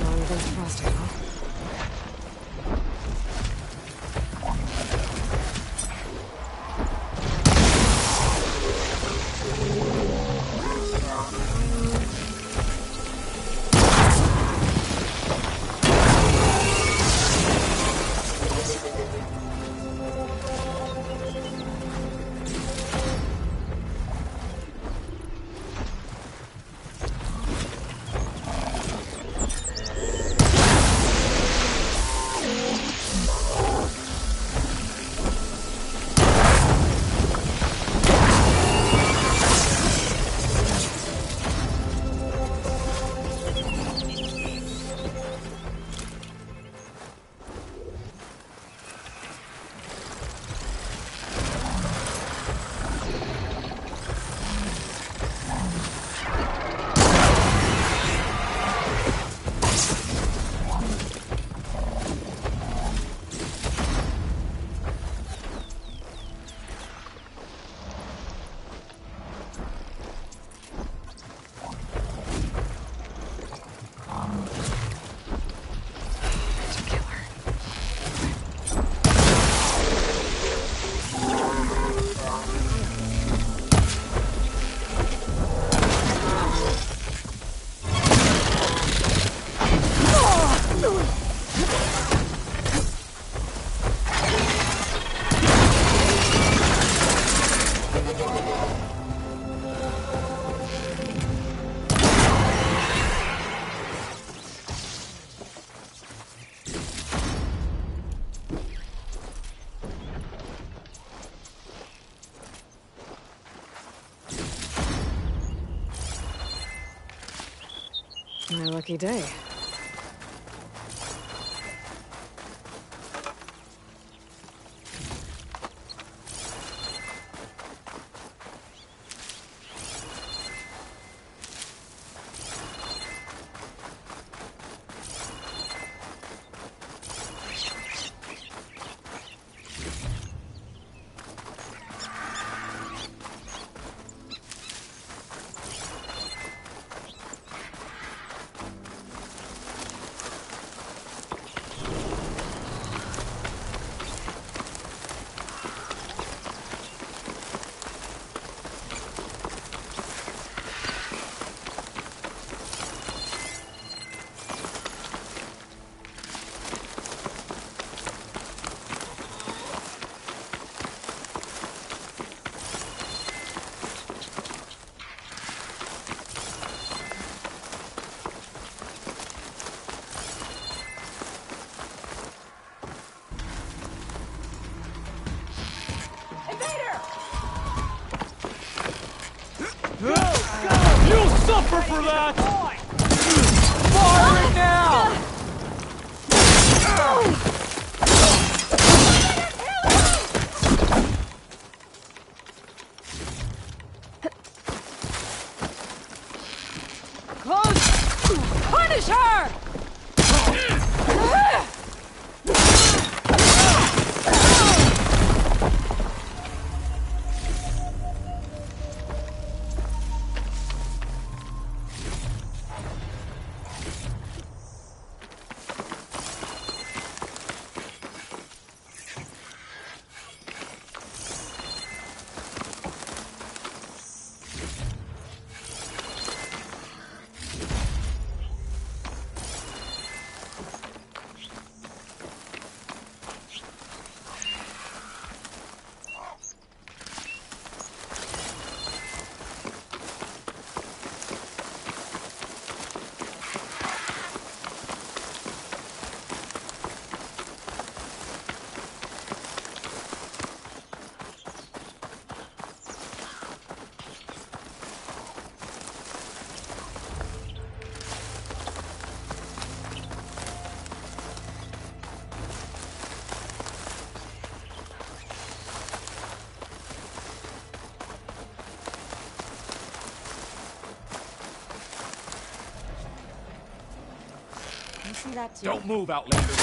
Stronger than frosting, huh? My lucky day. You'll suffer for that! Fire it now! Close! Punish her! See that too. Don't move, Outlander.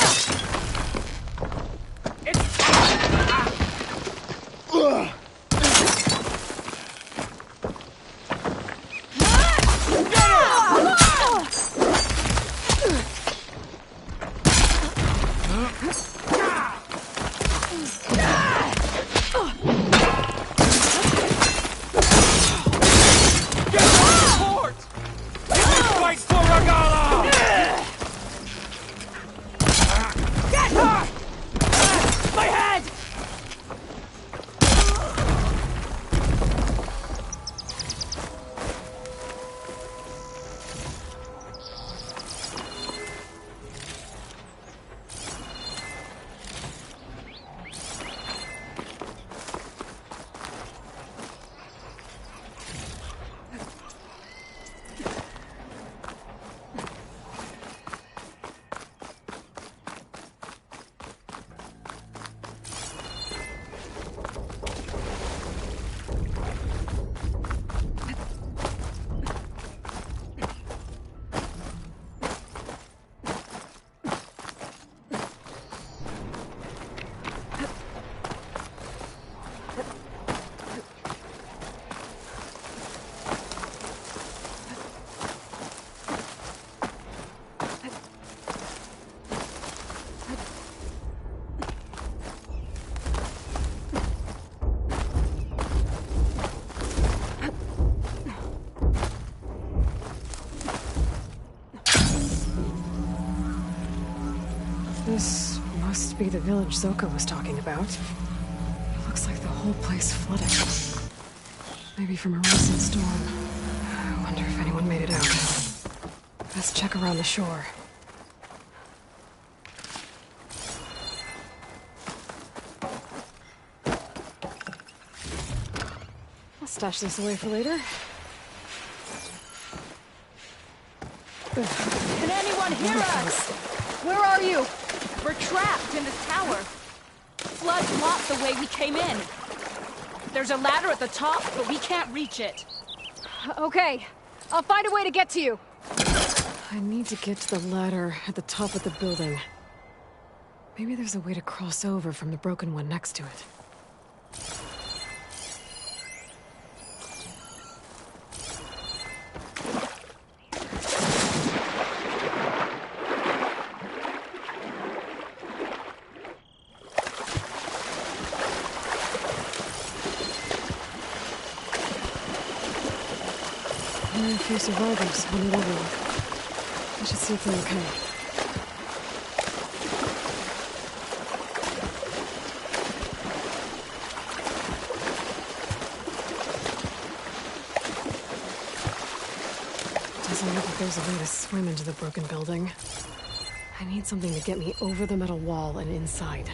be the village Zoka was talking about. It looks like the whole place flooded. Maybe from a recent storm. I wonder if anyone made it out. Let's check around the shore. I'll stash this away for later. Can anyone hear us? Where are you? We're trapped in this tower. Flood blocked the way we came in. There's a ladder at the top, but we can't reach it. Okay, I'll find a way to get to you. I need to get to the ladder at the top of the building. Maybe there's a way to cross over from the broken one next to it. There are a few survivors on the overlook. I should see if they're okay. Doesn't look like there's a way to swim into the broken building. I need something to get me over the metal wall and inside.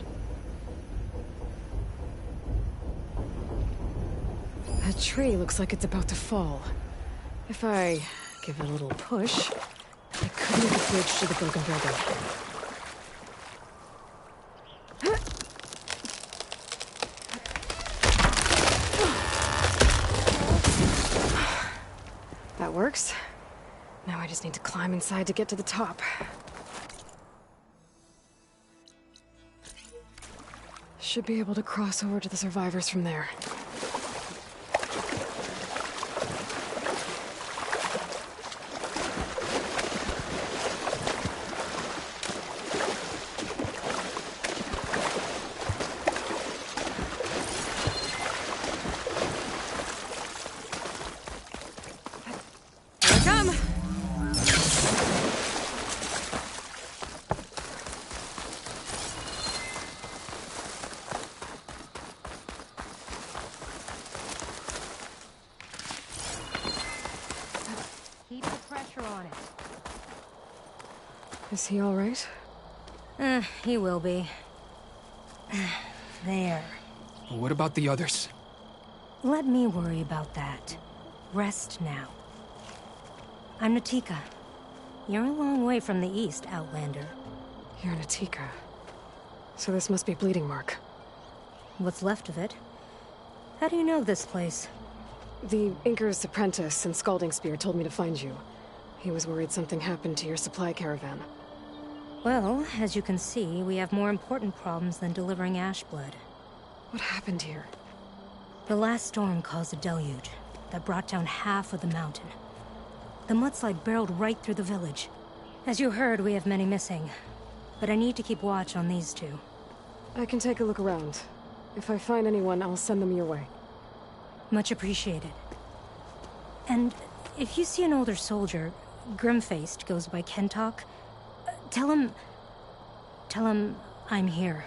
That tree looks like it's about to fall. If I give it a little push, I could make a bridge to the broken building. That works. Now I just need to climb inside to get to the top. Should be able to cross over to the survivors from there. Keep the pressure on it. Is he all right? He will be. There. What about the others? Let me worry about that. Rest now. I'm Natika. You're a long way from the east, Outlander. You're Natika. So this must be Bleeding Mark. What's left of it? How do you know this place? The Inker's apprentice and Scalding Spear told me to find you. He was worried something happened to your supply caravan. Well, as you can see, we have more important problems than delivering Ashblood. What happened here? The last storm caused a deluge that brought down half of the mountain. The mudslide barreled right through the village. As you heard, we have many missing. But I need to keep watch on these two. I can take a look around. If I find anyone, I'll send them your way. Much appreciated. And if you see an older soldier, grim-faced, goes by Kentok, tell him I'm here.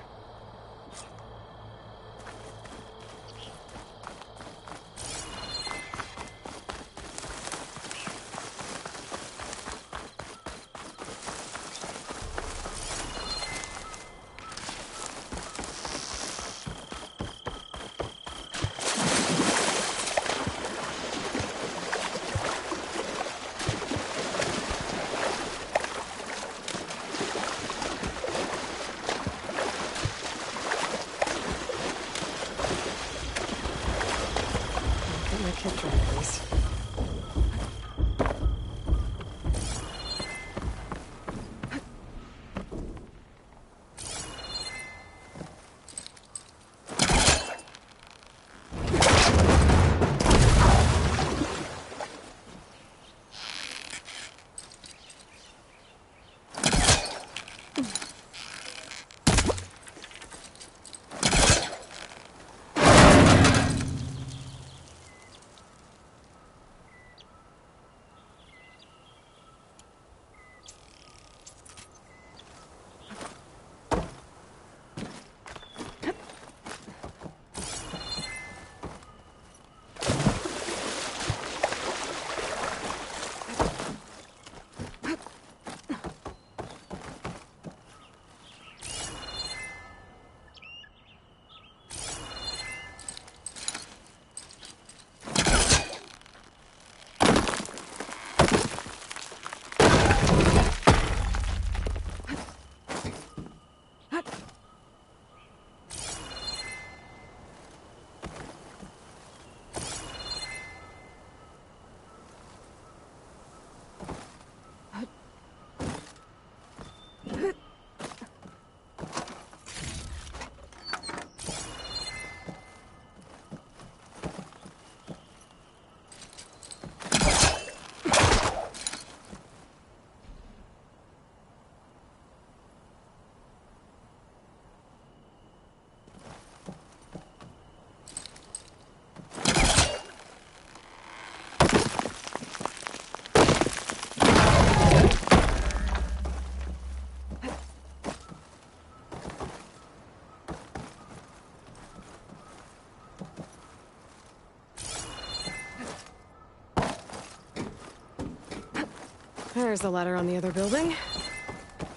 There's the ladder on the other building.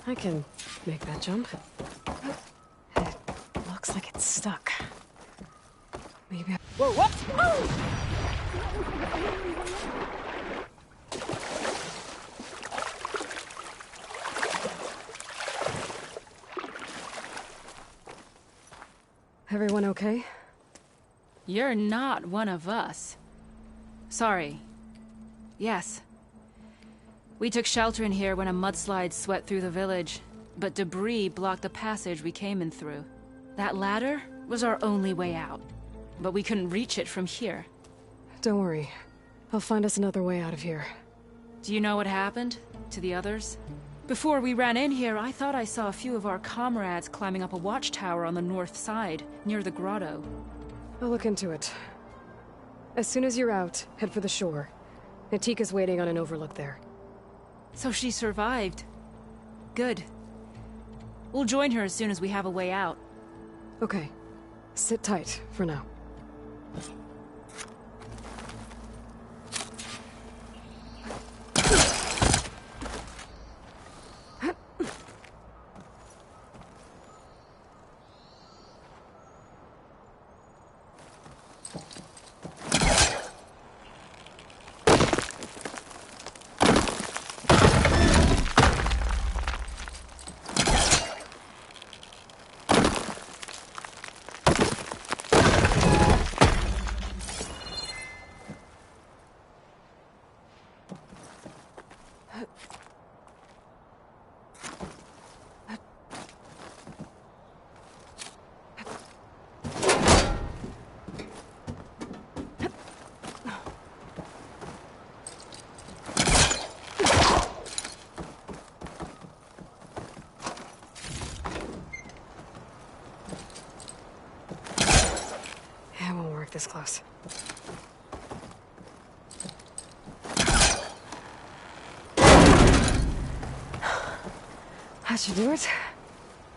I can make that jump. It looks like it's stuck. Maybe I... Whoa, what? Everyone okay? You're not one of us. Sorry. Yes. We took shelter in here when a mudslide swept through the village, but debris blocked the passage we came in through. That ladder was our only way out, but we couldn't reach it from here. Don't worry. I'll find us another way out of here. Do you know what happened to the others? Before we ran in here, I thought I saw a few of our comrades climbing up a watchtower on the north side, near the grotto. I'll look into it. As soon as you're out, head for the shore. Natika's waiting on an overlook there. So she survived. Good. We'll join her as soon as we have a way out. Okay. Sit tight for now. This close. That should do it.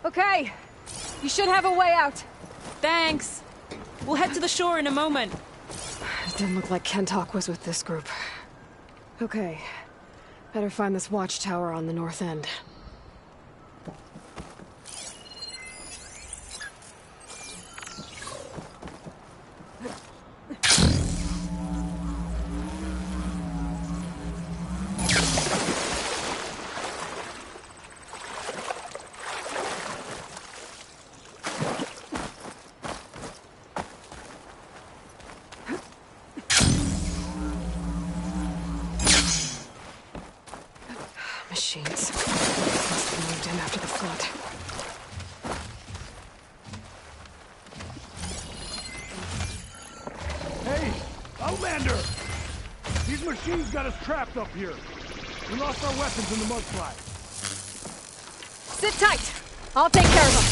Okay. You should have a way out. Thanks. We'll head to the shore in a moment. It didn't look like Kentok was with this group. Okay. Better find this watchtower on the north end. Machines. Must have moved in after the flood. Hey, Outlander! These machines got us trapped up here. We lost our weapons in the mudslide. Sit tight! I'll take care of them.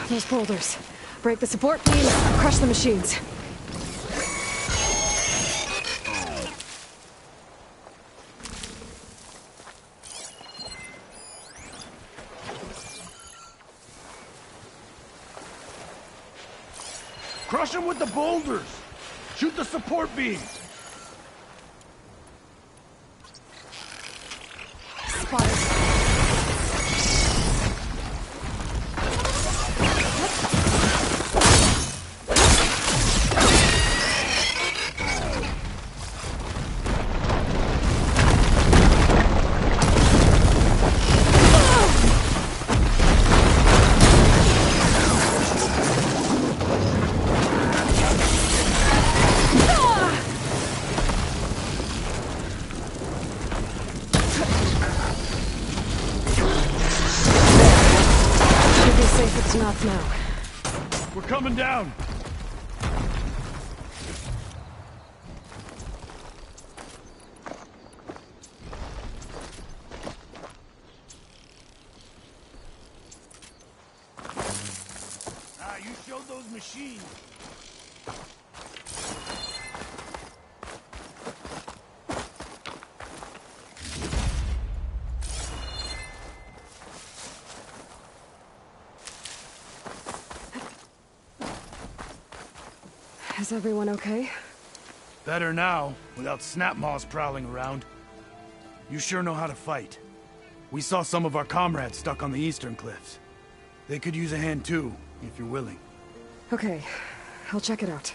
Those boulders. Break the support beam, crush the machines. Crush them with the boulders! Shoot the support beam! Spotted. Not now. We're coming down. You showed those machines. Is everyone okay? Better now, without snapmaws prowling around. You sure know how to fight. We saw some of our comrades stuck on the eastern cliffs. They could use a hand too, if you're willing. Okay, I'll check it out.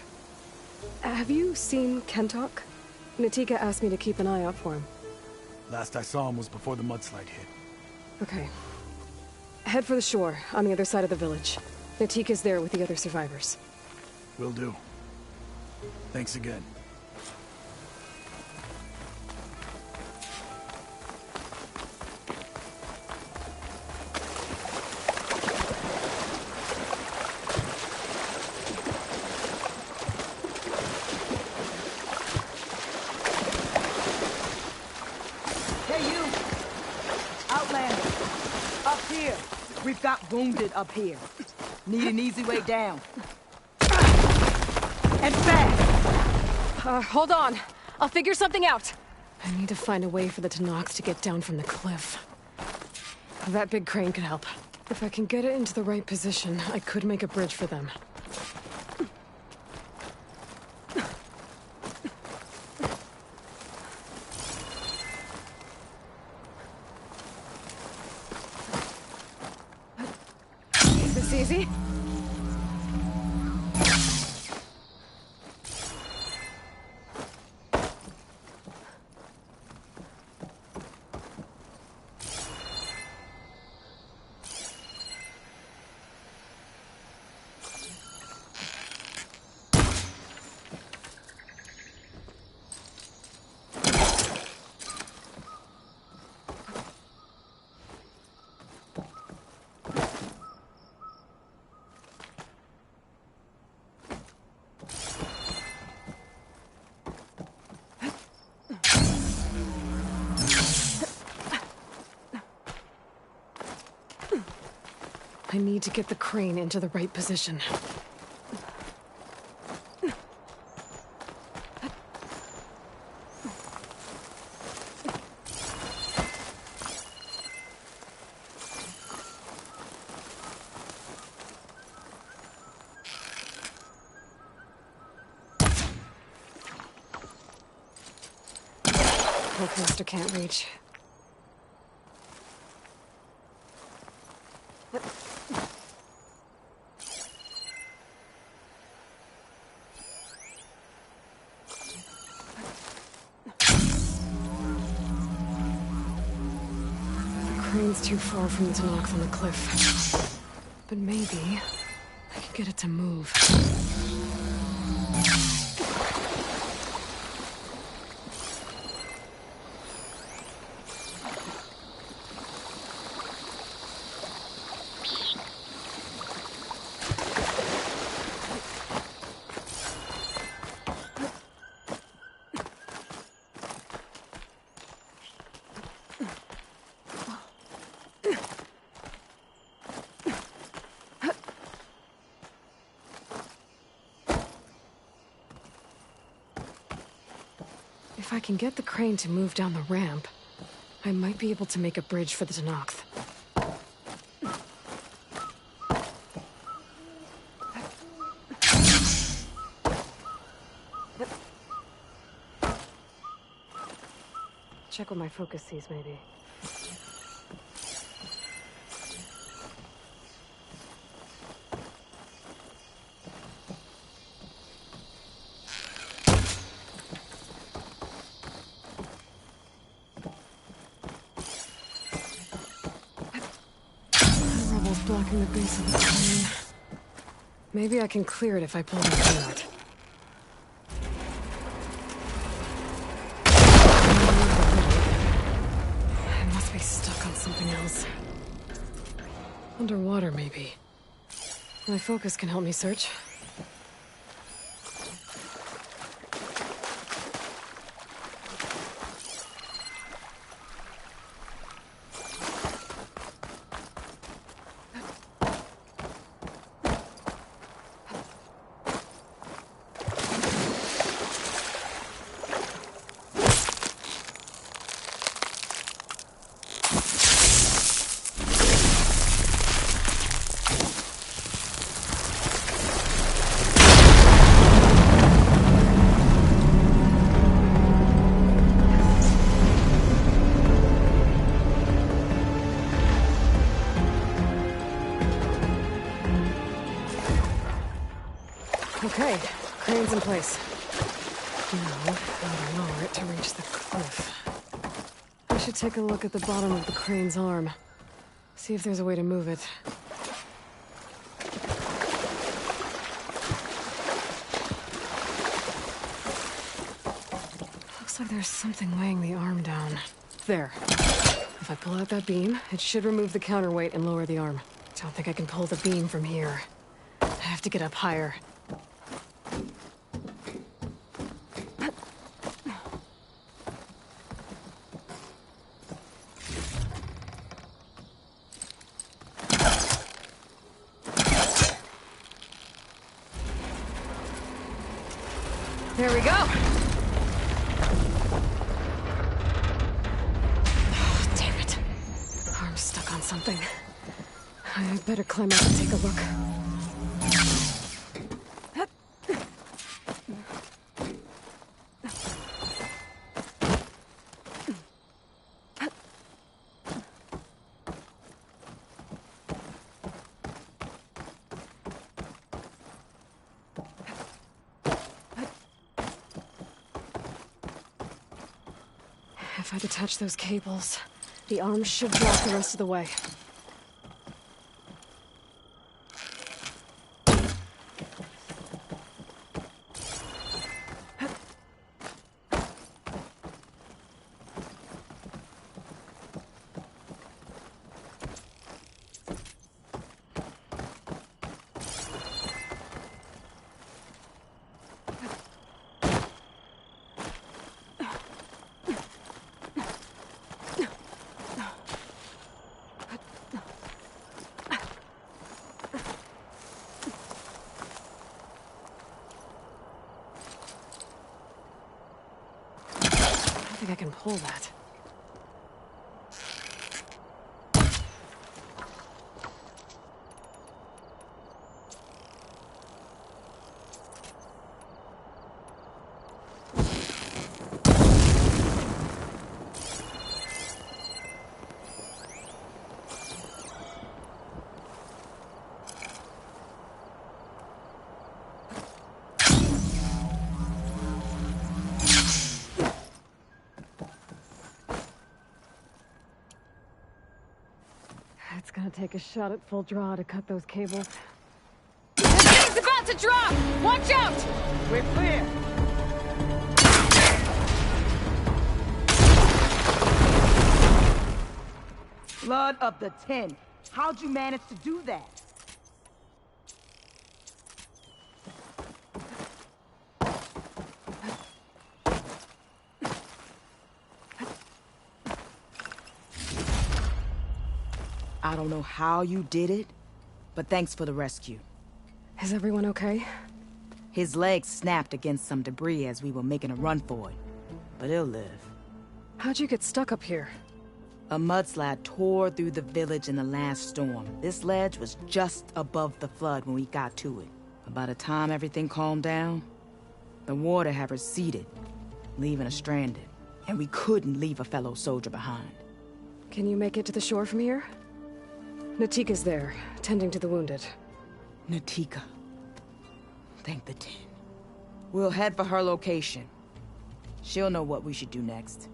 Have you seen Kentok? Natika asked me to keep an eye out for him. Last I saw him was before the mudslide hit. Okay. Head for the shore, on the other side of the village. Natika's there with the other survivors. Will do. Thanks again. Hey, you! Outlander! Up here! We've got wounded up here. Need an easy way down. And fast! Hold on. I'll figure something out. I need to find a way for the Tanox to get down from the cliff. That big crane could help. If I can get it into the right position, I could make a bridge for them. Is this easy? I need to get the crane into the right position. Master can't reach. Crane's too far from the Tanox on the cliff. But maybe I can get it to move. If I can get the crane to move down the ramp, I might be able to make a bridge for the Tanox. Check what my focus sees, maybe. Blocking the base of the crane. Maybe I can clear it if I pull the crane out. It must be stuck on something else. Underwater, maybe. My focus can help me search. Okay, crane's in place. Now, how to lower it to reach the cliff. I should take a look at the bottom of the crane's arm. See if there's a way to move it. Looks like there's something weighing the arm down. There. If I pull out that beam, it should remove the counterweight and lower the arm. Don't think I can pull the beam from here. I have to get up higher. There we go! Oh, damn it. Arm's stuck on something. I better climb up and take a look. If I detach those cables, the arm should drop the rest of the way. I think I can pull that. It's gonna take a shot at full draw to cut those cables. The thing's about to drop! Watch out! We're clear. Blood of the 10. How'd you manage to do that? I don't know how you did it, but thanks for the rescue. Is everyone okay? His legs snapped against some debris as we were making a run for it, but he'll live. How'd you get stuck up here? A mudslide tore through the village in the last storm. This ledge was just above the flood when we got to it. But by the time everything calmed down, the water had receded, leaving us stranded. And we couldn't leave a fellow soldier behind. Can you make it to the shore from here? Natika's there, tending to the wounded. Natika. Thank the 10. We'll head for her location. She'll know what we should do next.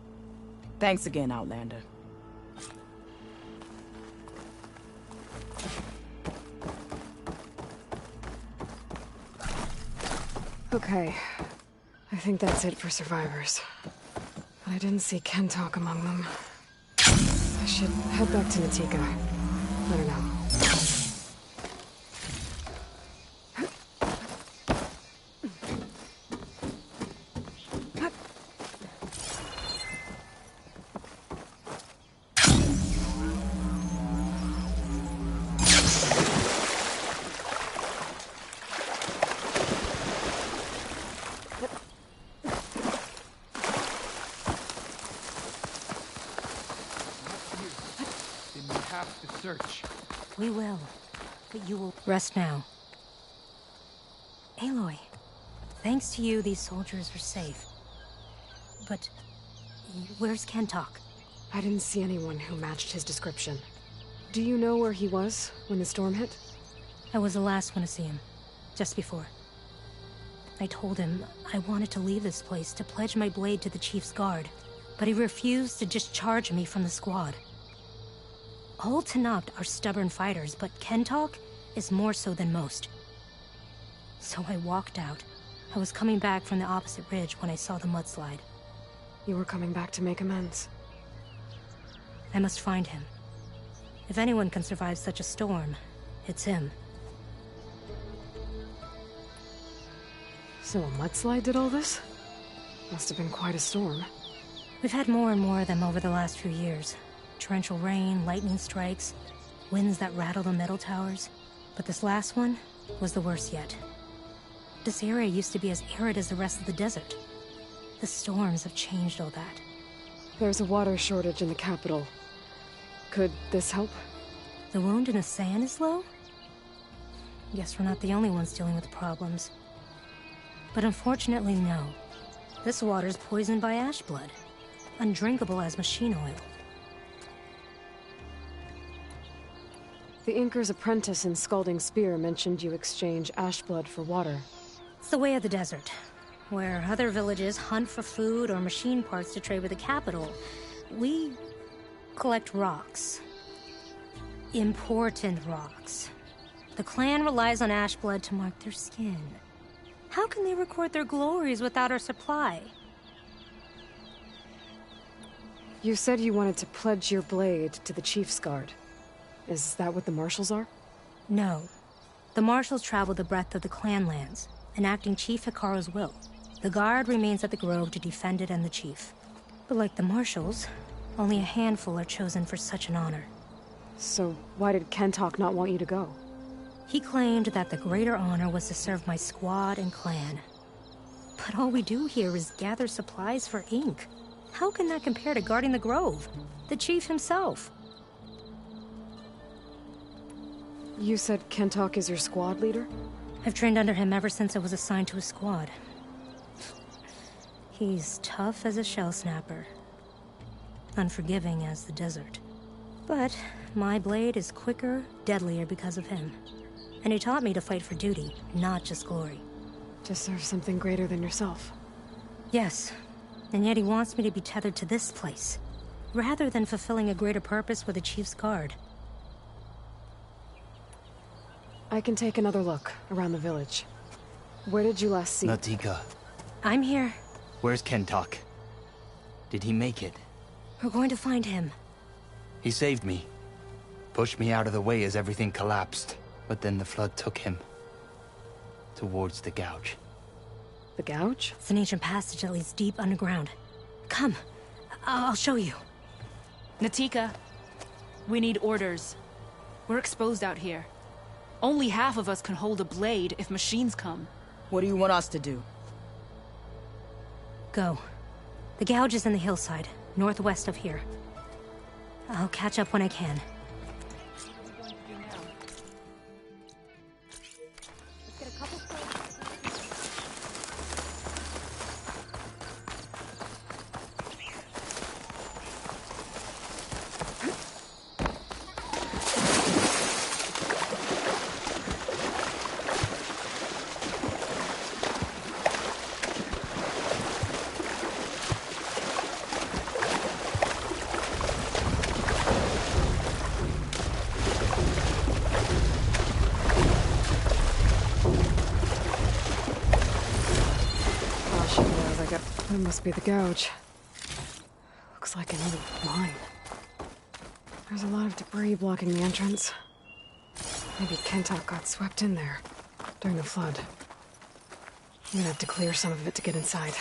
Thanks again, Outlander. Okay. I think that's it for survivors. But I didn't see Kentalk among them. I should head back to Natika. Let her know. search. We will. But you will rest now. Aloy, thanks to you, these soldiers are safe. But where's Kentok? I didn't see anyone who matched his description. Do you know where he was when the storm hit? I was the last one to see him, just before. I told him I wanted to leave this place to pledge my blade to the Chief's guard, but he refused to discharge me from the squad. All Tanabt are stubborn fighters, but Kentok is more so than most. So I walked out. I was coming back from the opposite ridge when I saw the mudslide. You were coming back to make amends. I must find him. If anyone can survive such a storm, it's him. So a mudslide did all this? Must have been quite a storm. We've had more and more of them over the last few years. Torrential rain, lightning strikes, winds that rattle the metal towers. But this last one was the worst yet. This area used to be as arid as the rest of the desert. The storms have changed all that. There's a water shortage in the capital. Could this help? The wound in the sand is low? Guess we're not the only ones dealing with problems. But unfortunately, no. This water's poisoned by ash blood. Undrinkable as machine oil. The Inker's apprentice in Scalding Spear mentioned you exchange ash blood for water. It's the way of the desert. Where other villages hunt for food or machine parts to trade with the capital, we collect rocks. Important rocks. The clan relies on ash blood to mark their skin. How can they record their glories without our supply? You said you wanted to pledge your blade to the Chief's guard. Is that what the Marshals are? No. The Marshals travel the breadth of the clan lands, enacting Chief Hikaru's will. The guard remains at the grove to defend it and the chief. But like the Marshals, only a handful are chosen for such an honor. So why did Kentok not want you to go? He claimed that the greater honor was to serve my squad and clan. But all we do here is gather supplies for ink. How can that compare to guarding the grove? The chief himself. You said Kentok is your squad leader? I've trained under him ever since I was assigned to a squad. He's tough as a shell snapper. Unforgiving as the desert. But my blade is quicker, deadlier because of him. And he taught me to fight for duty, not just glory. To serve something greater than yourself. Yes, and yet he wants me to be tethered to this place, rather than fulfilling a greater purpose with the Chief's guard. I can take another look around the village. Where did you last see? Natika, I'm here. where's Kentok? Did he make it? We're going to find him. He saved me. Pushed me out of the way as everything collapsed. But then the flood took him. Towards the gouge. The gouge? It's an ancient passage that leads deep underground. Come, I'll show you. Natika, we need orders. We're exposed out here. Only half of us can hold a blade if machines come. What do you want us to do? Go. The gouge is in the hillside, northwest of here. I'll catch up when I can. That must be the gouge. Looks like an old mine. There's a lot of debris blocking the entrance. Maybe Kentok got swept in there during the flood. I'm gonna have to clear some of it to get inside.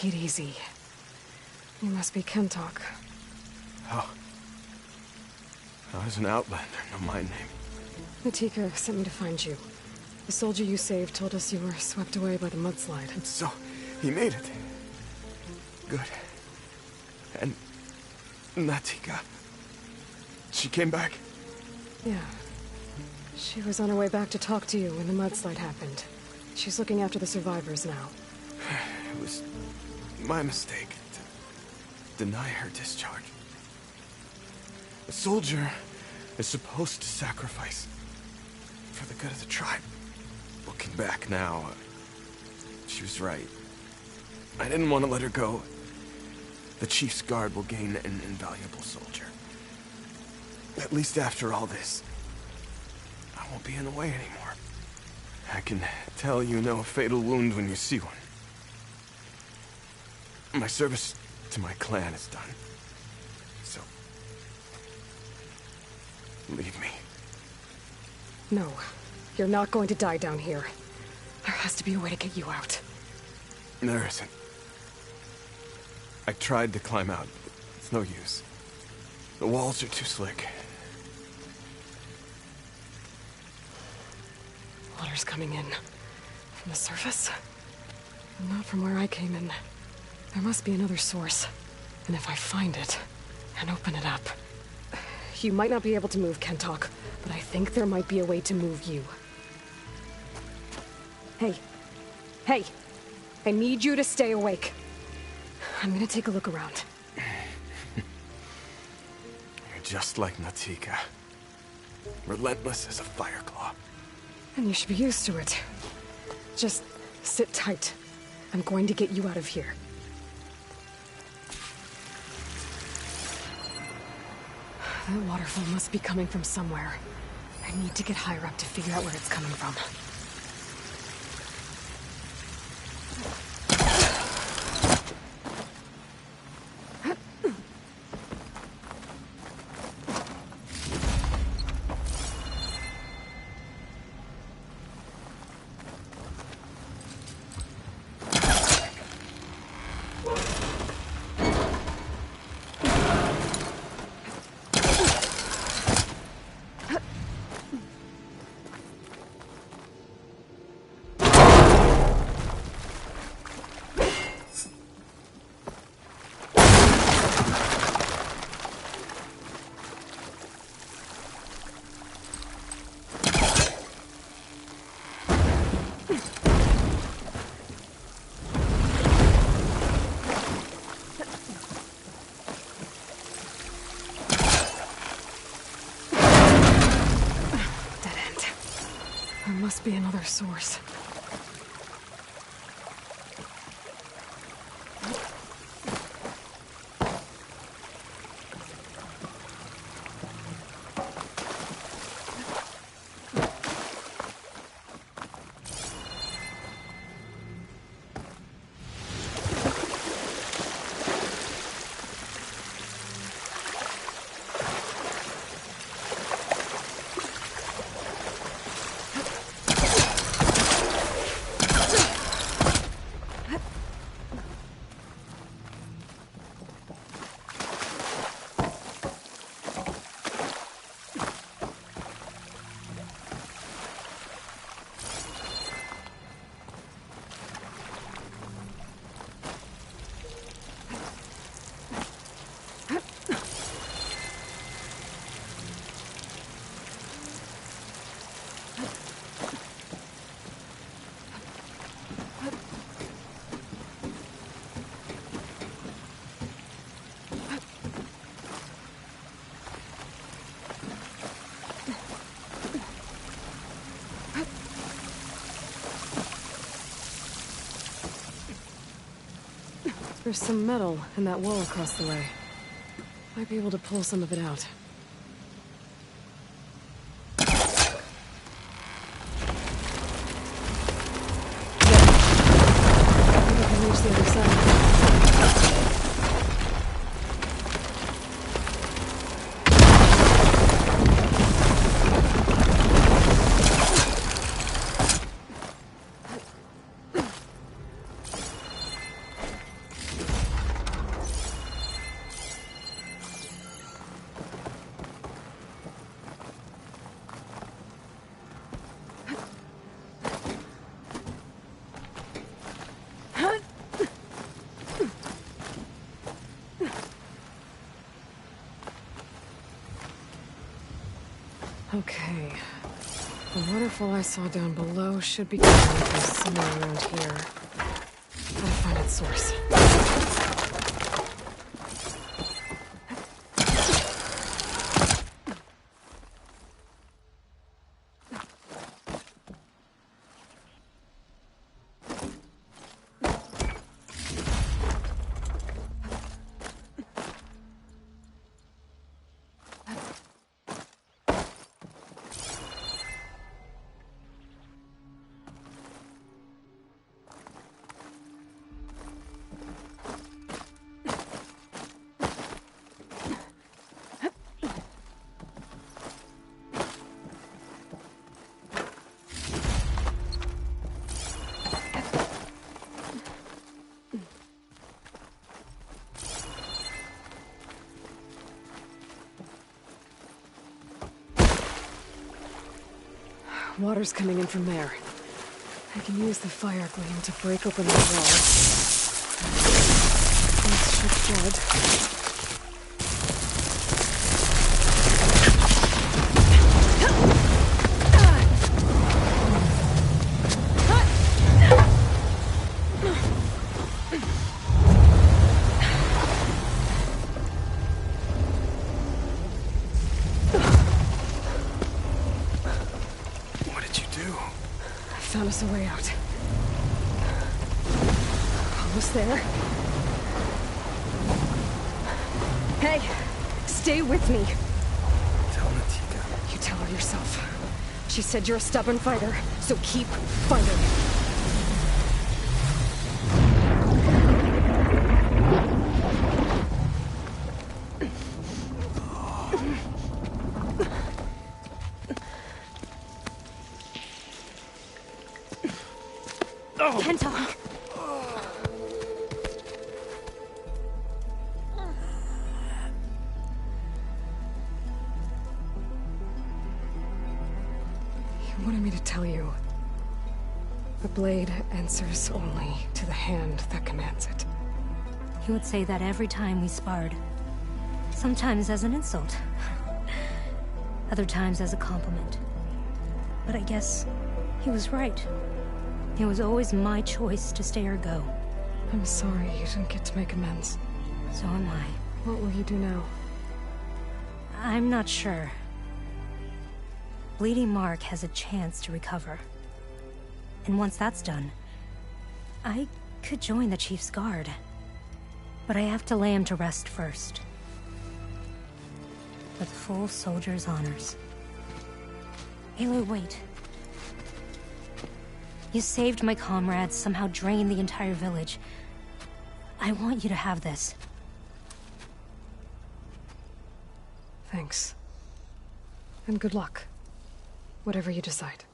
Take it easy. You must be Kentok. How is an outlander know my name? Natika sent me to find you. The soldier you saved told us you were swept away by the mudslide. And so, he made it. Good. And Natika, she came back? Yeah. She was on her way back to talk to you when the mudslide happened. She's looking after the survivors now. It was my mistake to deny her discharge. A soldier is supposed to sacrifice for the good of the tribe. Looking back now, she was right. I didn't want to let her go. The chief's guard will gain an invaluable soldier. At least after all this, I won't be in the way anymore. I can tell you know a fatal wound when you see one. My service to my clan is done. So, leave me. No, you're not going to die down here. There has to be a way to get you out. There isn't. I tried to climb out, but it's no use. The walls are too slick. Water's coming in. From the surface? Not from where I came in. There must be another source. And if I find it, and open it up... You might not be able to move, Kentok, but I think there might be a way to move you. Hey. Hey! I need you to stay awake. I'm gonna take a look around. You're just like Natika. Relentless as a fireclaw. And you should be used to it. Just sit tight. I'm going to get you out of here. That waterfall must be coming from somewhere. I need to get higher up to figure out where it's coming from. Must be another source. There's some metal in that wall across the way. Might be able to pull some of it out. I think I can reach the other side. Okay. The waterfall I saw down below should be coming from somewhere around here. Gotta find its source. Water's coming in from there. I can use the fire gleam to break open the wall. This should flood. Found us a way out. Almost there. Hey, stay with me. Tell Natika. You tell her yourself. She said you're a stubborn fighter, so keep fighting. Can't talk. You wanted me to tell you. The blade answers only to the hand that commands it. He would say that every time we sparred. Sometimes as an insult. Other times as a compliment. But I guess he was right. It was always my choice to stay or go. I'm sorry you didn't get to make amends. So am I. What will you do now? I'm not sure. Bleeding Mark has a chance to recover. And once that's done, I could join the Chief's Guard. But I have to lay him to rest first. With full soldier's honors. Aloy, wait. You saved my comrades, somehow drained the entire village. I want you to have this. Thanks. And good luck. Whatever you decide.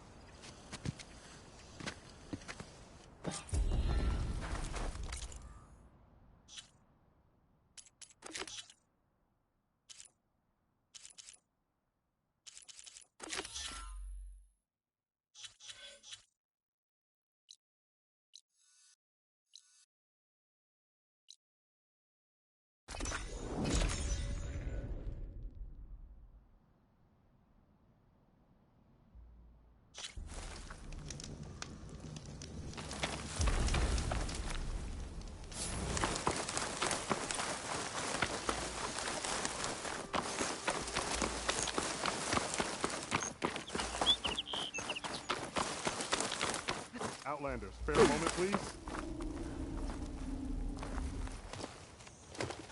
Outlander, spare a moment, please.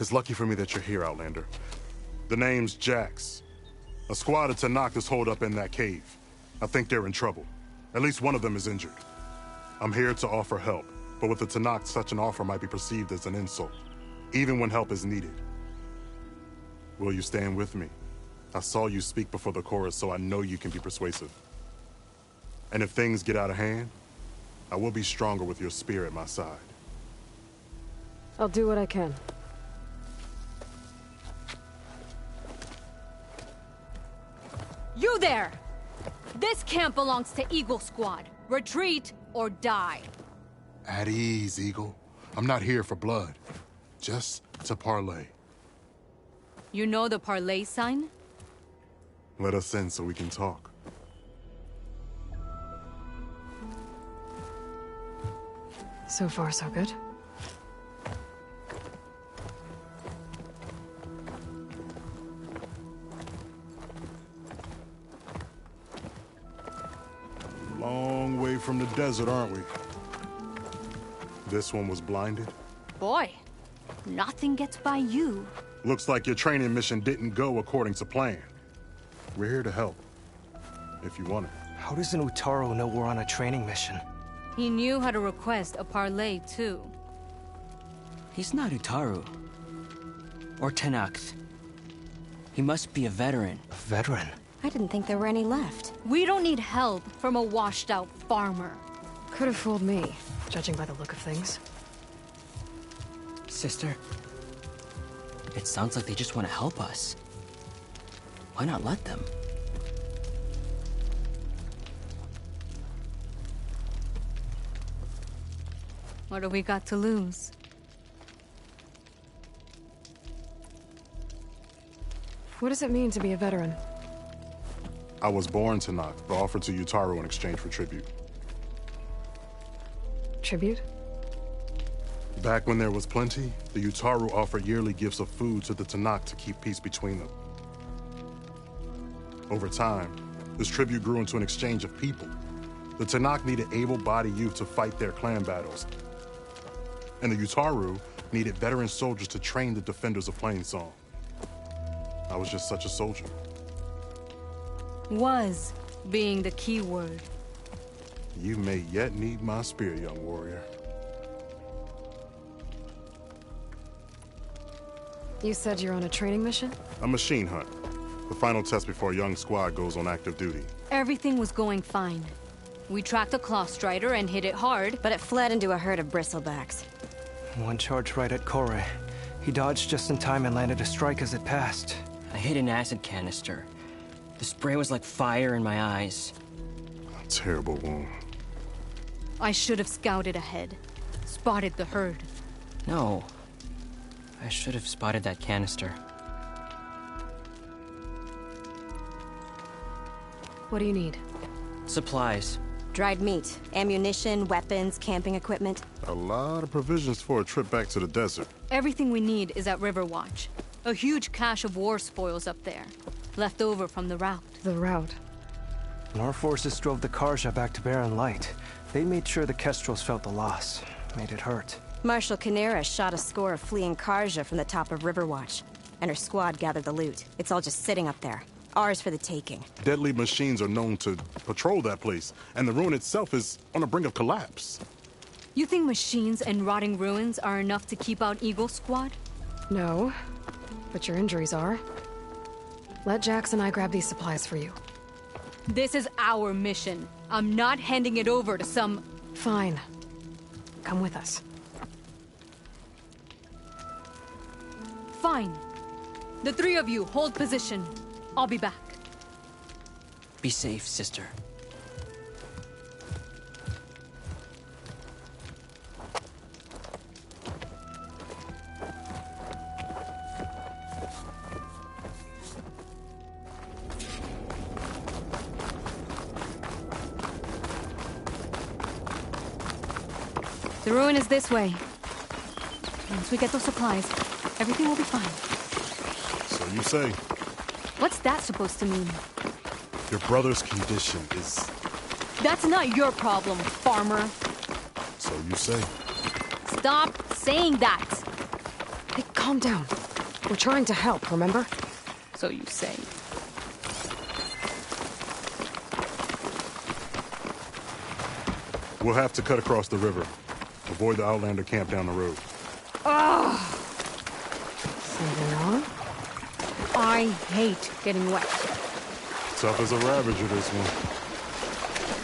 It's lucky for me that you're here, Outlander. The name's Jax. A squad of Tanakh is holed up in that cave. I think they're in trouble. At least one of them is injured. I'm here to offer help, but with the Tanakh, such an offer might be perceived as an insult, even when help is needed. Will you stand with me? I saw you speak before the chorus, so I know you can be persuasive. And if things get out of hand, I will be stronger with your spear at my side. I'll do what I can. You there! This camp belongs to Eagle Squad. Retreat or die. At ease, Eagle. I'm not here for blood. Just to parlay. You know the parlay sign? Let us in so we can talk. So far, so good. Long way from the desert, aren't we? This one was blinded? Boy, nothing gets by you. Looks like your training mission didn't go according to plan. We're here to help, if you want it. How does an Utaru know we're on a training mission? He knew how to request a parley, too. He's not Utaru. Or Tenakth. He must be a veteran. A veteran? I didn't think there were any left. We don't need help from a washed-out farmer. Could have fooled me, judging by the look of things. Sister, it sounds like they just want to help us. Why not let them? What do we got to lose? What does it mean to be a veteran? I was born to Noct, but offered to Utaru in exchange for tribute. Tribute? Back when there was plenty, the Utaru offered yearly gifts of food to the Tenakth to keep peace between them. Over time, this tribute grew into an exchange of people. The Tenakth needed able-bodied youth to fight their clan battles, and the Utaru needed veteran soldiers to train the defenders of Plainsong. I was just such a soldier. Was being the key word. You may yet need my spear, young warrior. You said you're on a training mission? A machine hunt. The final test before a young squad goes on active duty. Everything was going fine. We tracked a claw strider and hit it hard, But it fled into a herd of bristlebacks. One charged right at Kore. He dodged just in time and landed a strike as it passed. I hit an acid canister. The spray was like fire in my eyes. A terrible wound. I should have scouted ahead. Spotted the herd. No. I should have spotted that canister. What do you need? Supplies. Dried meat, ammunition, weapons, camping equipment. A lot of provisions for a trip back to the desert. Everything we need is at Riverwatch. A huge cache of war spoils up there. Left over from the route. The route. When our forces drove the Karja back to Barren Light, they made sure the Kestrels felt the loss. Made it hurt. Marshal Canera shot a score of fleeing Karja from the top of Riverwatch, and her squad gathered the loot. It's all just sitting up there. Ours for the taking. Deadly machines are known to patrol that place, and the ruin itself is on the brink of collapse. You think machines and rotting ruins are enough to keep out Eagle Squad? No, but your injuries are. Let Jax and I grab these supplies for you. This is our mission. I'm not handing it over to some... Fine. Come with us. Fine. The three of you hold position. I'll be back. Be safe, sister. The ruin is this way. Once we get those supplies, everything will be fine. So you say. What's that supposed to mean? Your brother's condition is... That's not your problem, farmer. So you say. Stop saying that. Hey, calm down. We're trying to help, remember? So you say. We'll have to cut across the river. Avoid the Outlander camp down the road. Something wrong? I hate getting wet. Tough as a Ravager, this one.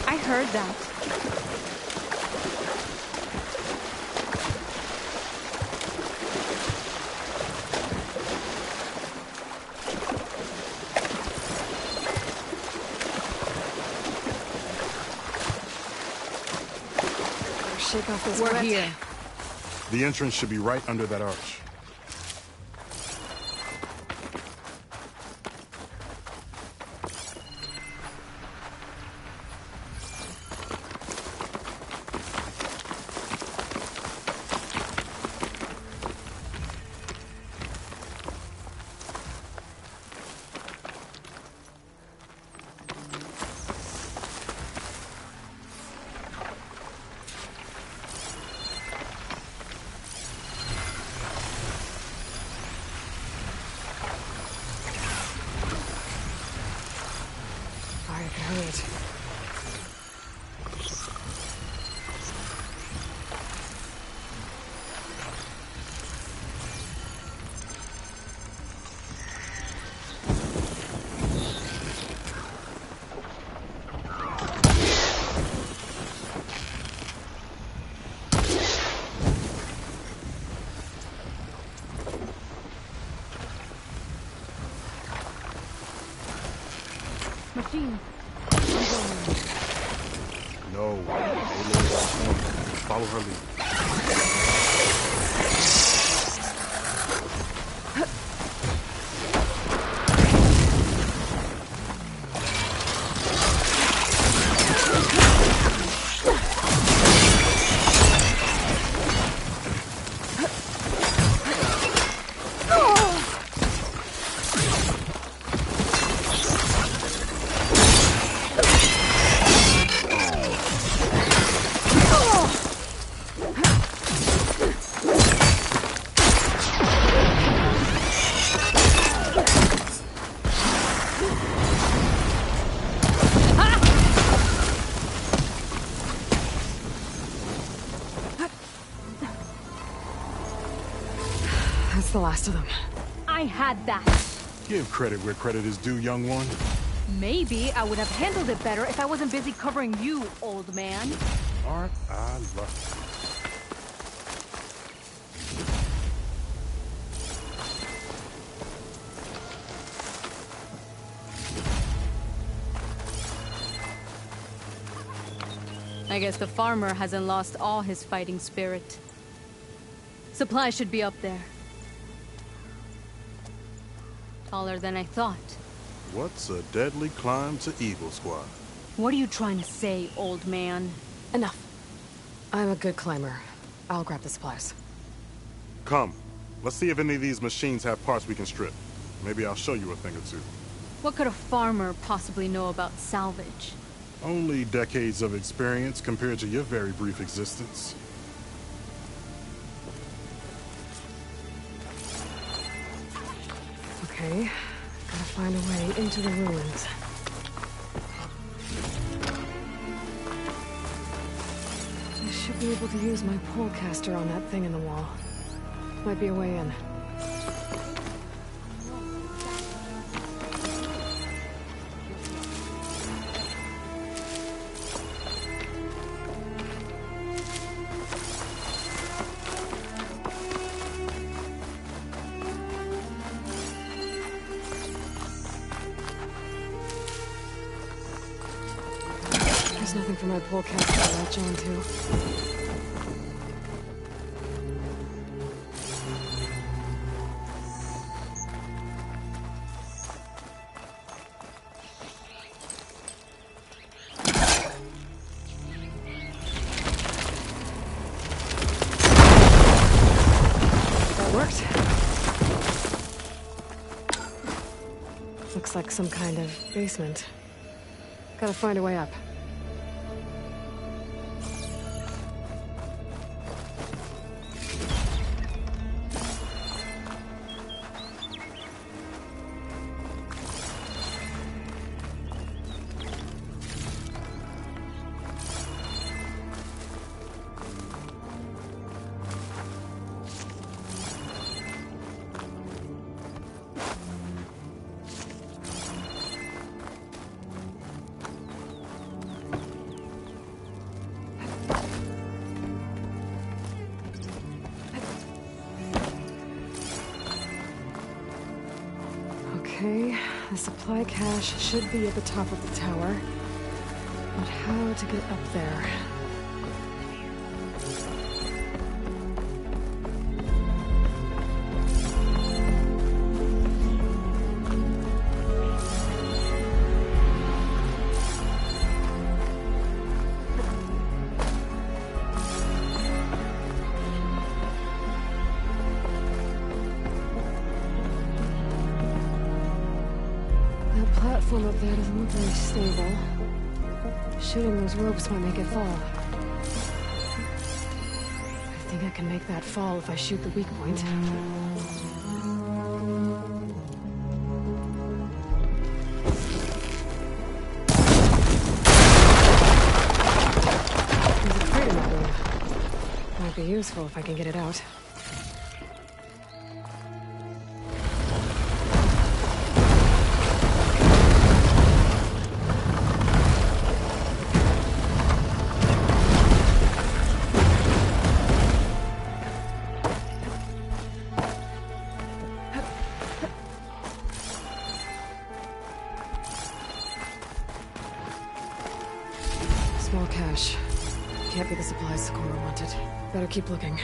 I heard that. Shake off this We're wet. here. The entrance should be right under that arch. can hurry it. Machine. No. Follow her lead. That's the last of them. I had that. Give credit where credit is due, young one. Maybe I would have handled it better if I wasn't busy covering you, old man. Aren't I lucky? I guess the farmer hasn't lost all his fighting spirit. Supplies should be up there. Taller than I thought. What's a deadly climb to Eagle Squad? What are you trying to say, old man? Enough. I'm a good climber. I'll grab the supplies. Come. Let's see if any of these machines have parts we can strip. Maybe I'll show you a thing or two. What could a farmer possibly know about salvage? Only decades of experience compared to your very brief existence. Okay, gotta find a way into the ruins. I should be able to use my polecaster on that thing in the wall. Might be a way in. There's nothing for my polecaster to latch onto. That worked. Looks like some kind of basement. Gotta find a way up. Okay, the supply cache should be at the top of the tower. But how to get up there? Platform up there doesn't look very stable. Shooting those ropes might make it fall. I think I can make that fall if I shoot the weak point. be useful if I can get it out. Small cache. Can't be the supplies Socorro wanted. Better keep looking.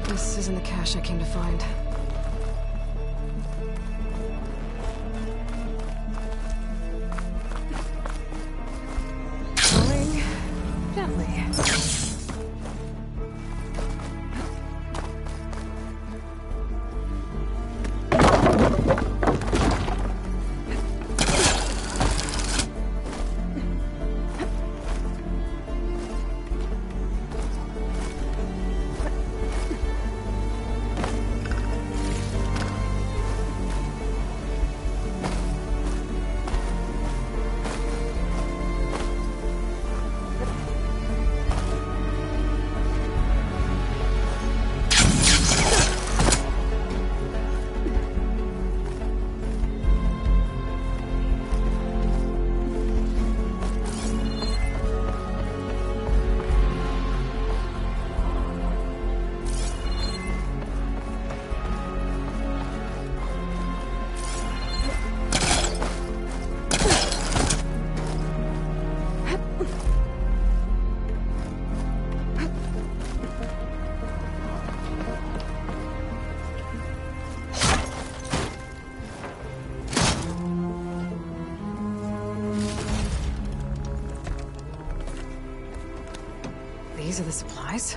This isn't the cache I came to find. Going gently. These are the supplies?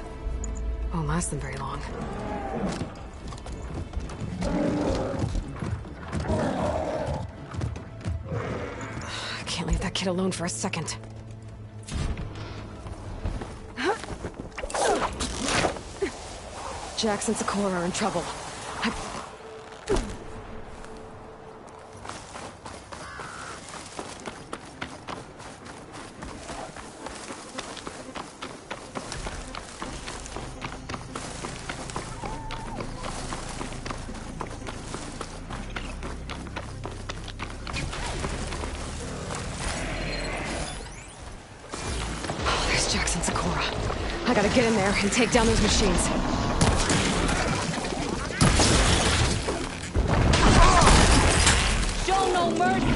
Won't last them very long. I can't leave that kid alone for a second. Jax and Socorro are in trouble. Jax and Socorro. I gotta get in there and take down those machines. Show no mercy!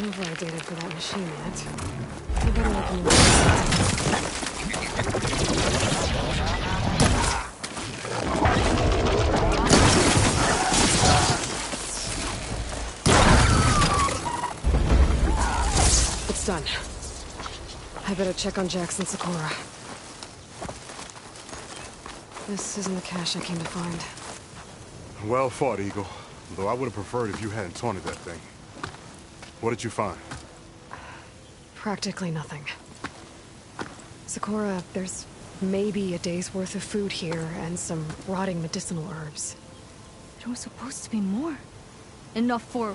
over outdated for that machine yet. You better look in the It's done. I better check on Jax and Sakura. This isn't the cache I came to find. Well fought, Eagle. Though I would have preferred if you hadn't taunted that thing. What did you find? Practically nothing. Sakura, there's maybe a day's worth of food here and some rotting medicinal herbs. There was supposed to be more. Enough for...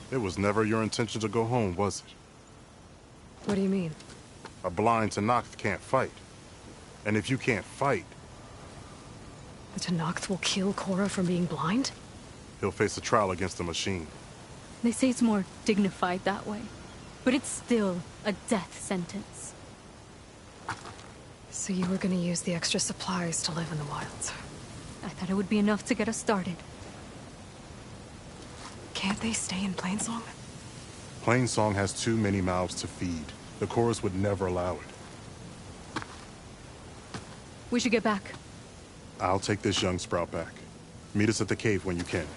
It was never your intention to go home, was it? What do you mean? A blind Tanakh can't fight. And if you can't fight... The Tanakh will kill Korra from being blind? He'll face a trial against the machine. They say it's more dignified that way. But it's still a death sentence. So you were gonna use the extra supplies to live in the wilds? I thought it would be enough to get us started. Can't they stay in Plainsong? Plainsong has too many mouths to feed. The chorus would never allow it. We should get back. I'll take this young sprout back. Meet us at the cave when you can.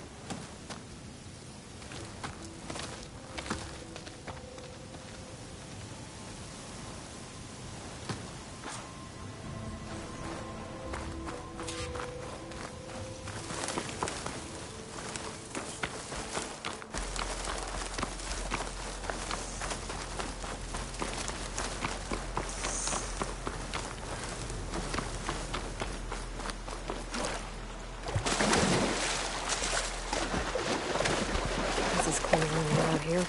Here.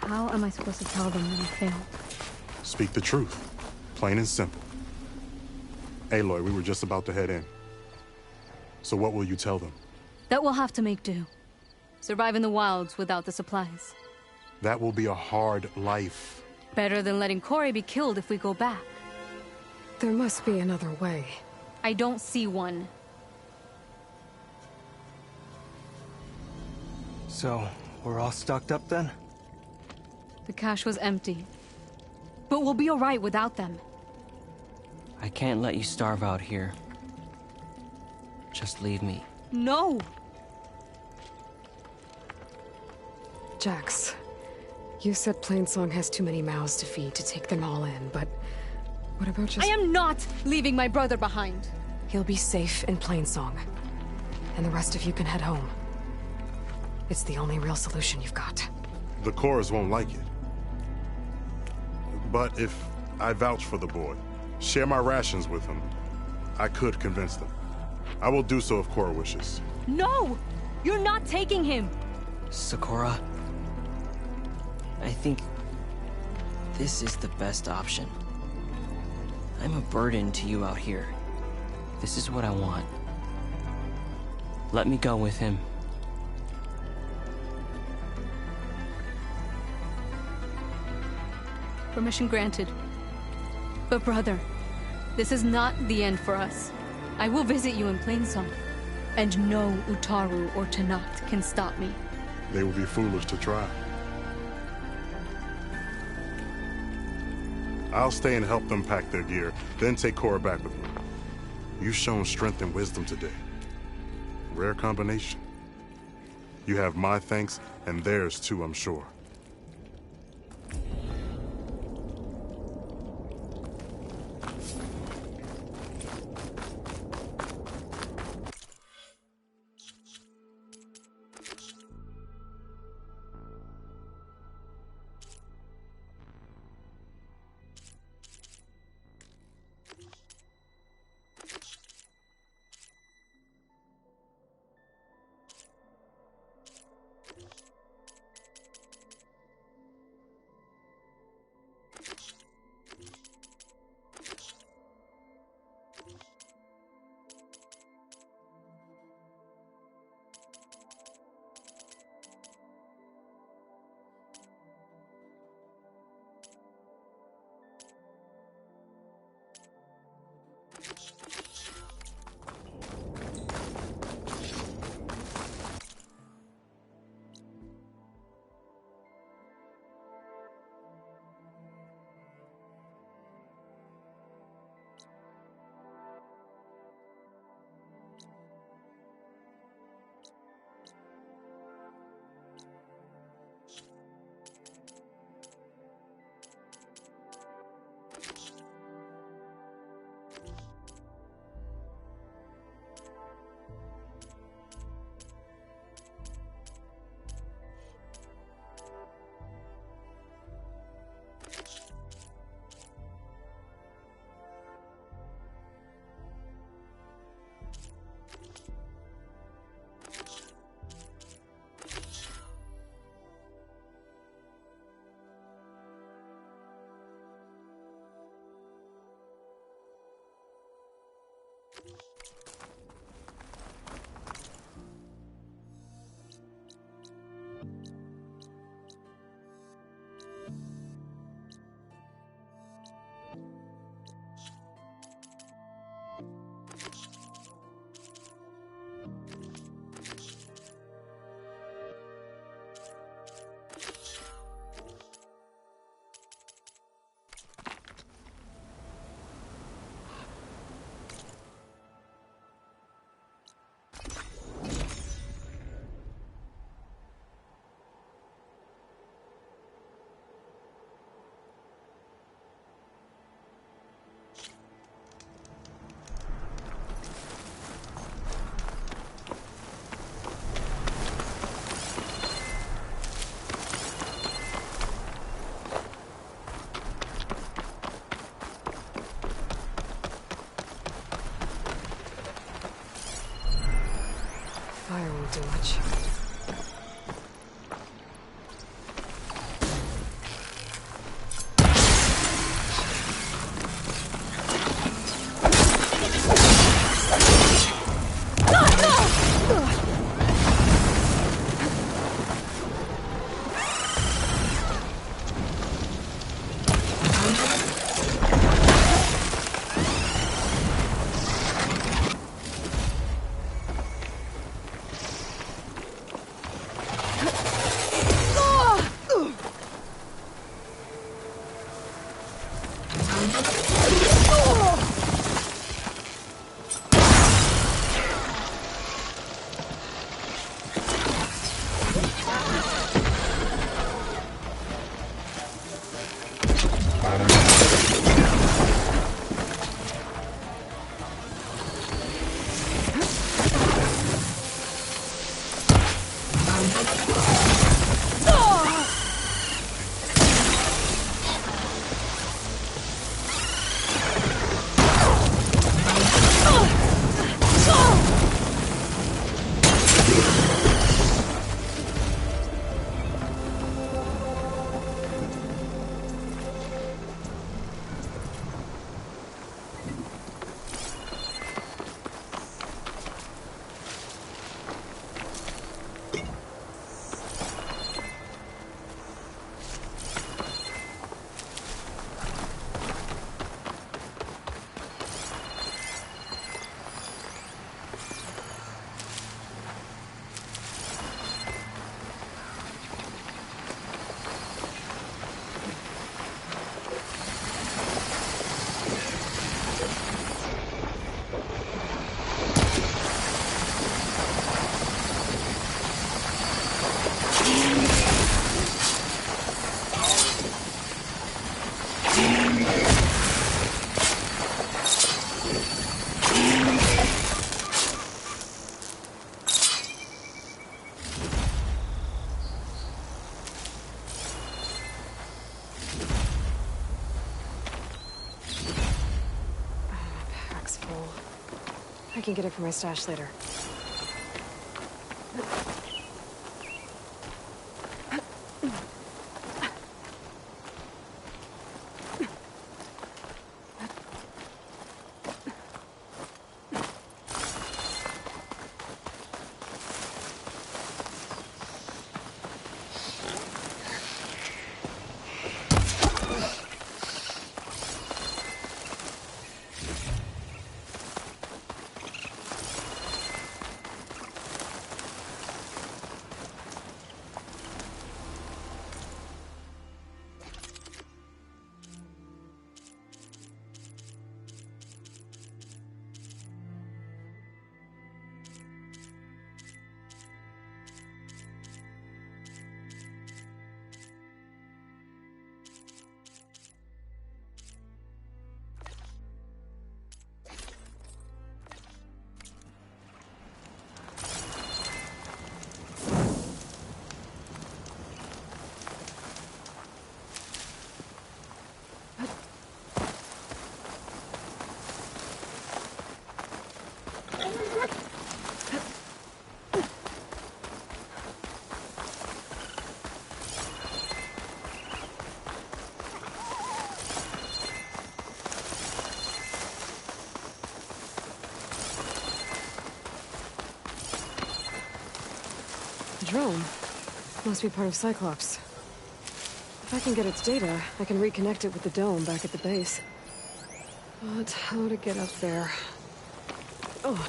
How am I supposed to tell them when I failed? Speak the truth. Plain and simple. Aloy, we were just about to head in. So what will you tell them? That we'll have to make do. Survive in the wilds without the supplies. That will be a hard life. Better than letting Corey be killed if we go back. There must be another way. I don't see one. So, we're all stocked up then? The cache was empty. But we'll be alright without them. I can't let you starve out here. Just leave me. No! Jax, you said Plainsong has too many mouths to feed to take them all in, but what about just... I am not leaving my brother behind! He'll be safe in Plainsong, and the rest of you can head home. It's the only real solution you've got. The chorus won't like it. But if I vouch for the boy, share my rations with him, I could convince them. I will do so if Korra wishes. No! You're not taking him! Sakura, I think this is the best option. I'm a burden to you out here. This is what I want. Let me go with him. Permission granted. But brother, this is not the end for us. I will visit you in Plainsong. And no Utaru or Tanakh can stop me. They would be foolish to try. I'll stay and help them pack their gear, then take Korra back with me. You've shown strength and wisdom today. Rare combination. You have my thanks, and theirs too, I'm sure. Fire won't do much. I can get it from my stash later. drone. Must be part of Cyclops. If I can get its data, I can reconnect it with the dome back at the base. But how to get up there? Oh.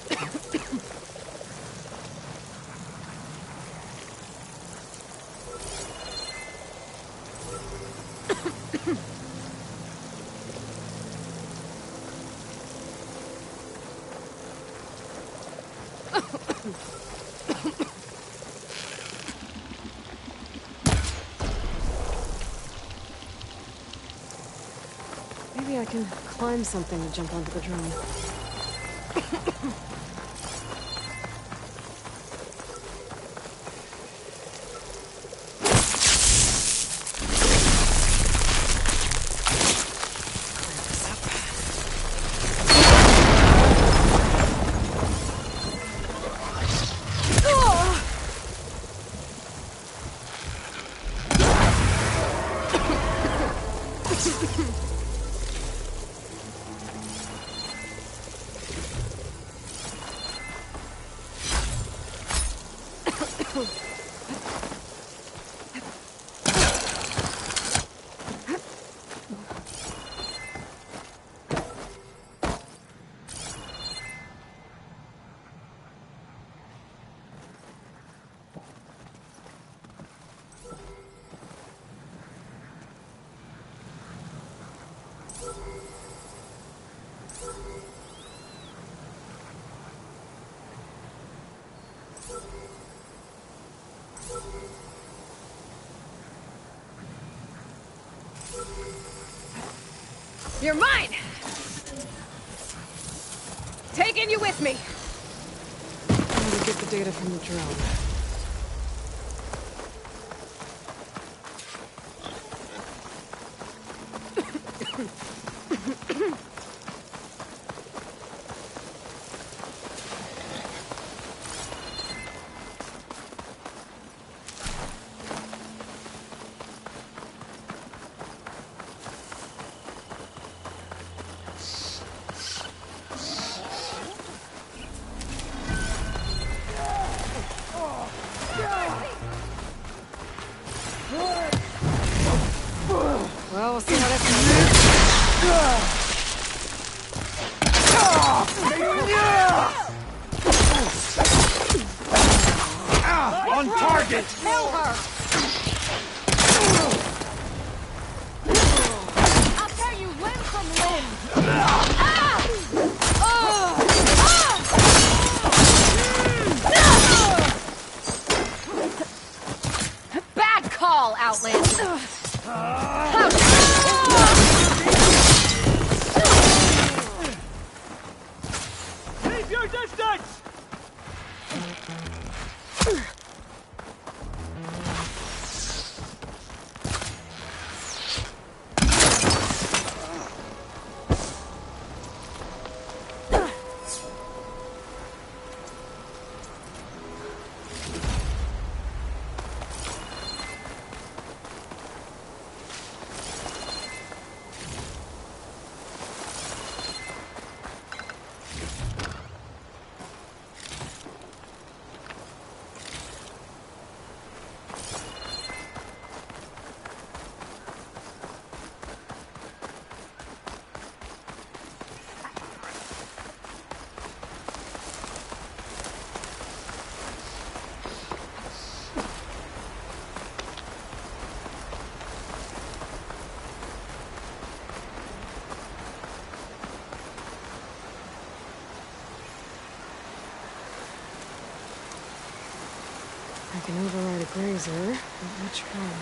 Maybe I can climb something to jump onto the drone. You're mine! Taking you with me! How to get the data from the drone. Well, we'll see how this goes. On target! Kill her! I'll tear you limb from limb! Bad call, Outlander! Keep your distance! I can override a grazer, but which one?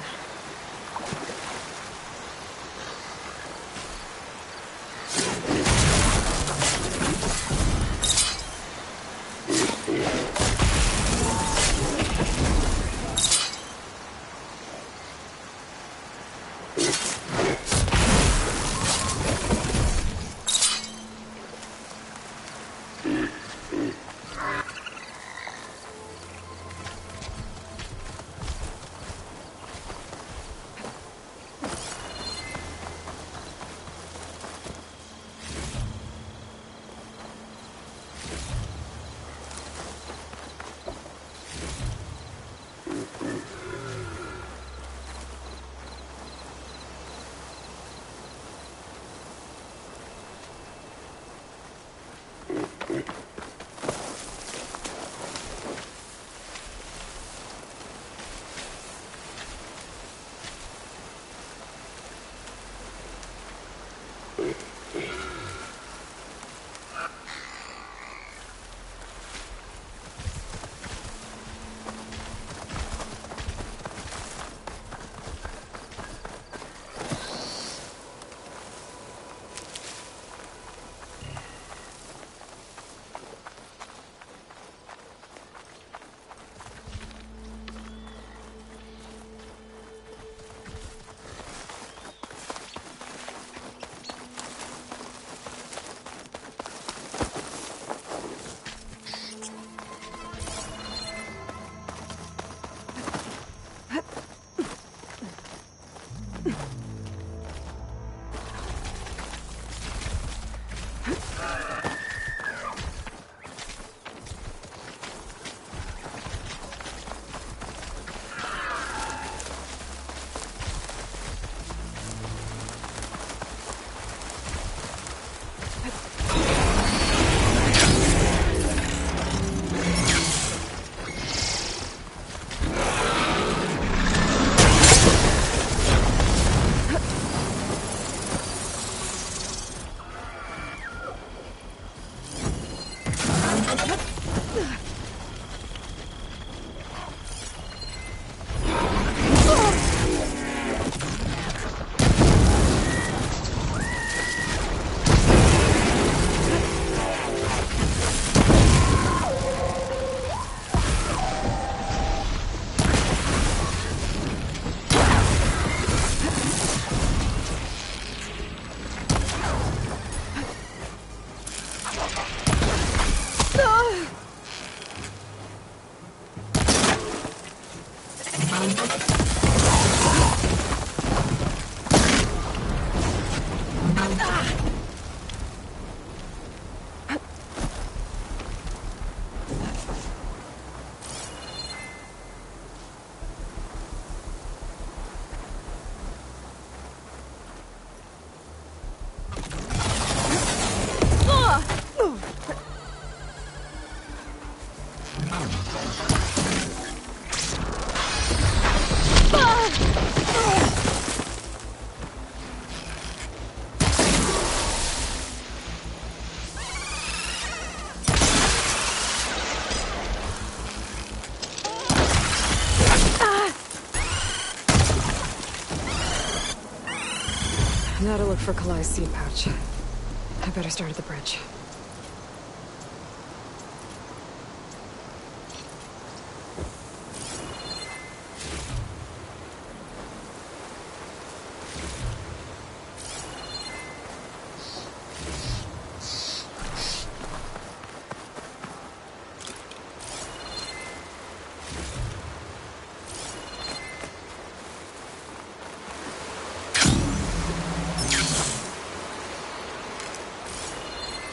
Now to look for Kalai's seed pouch. I better start at the bridge.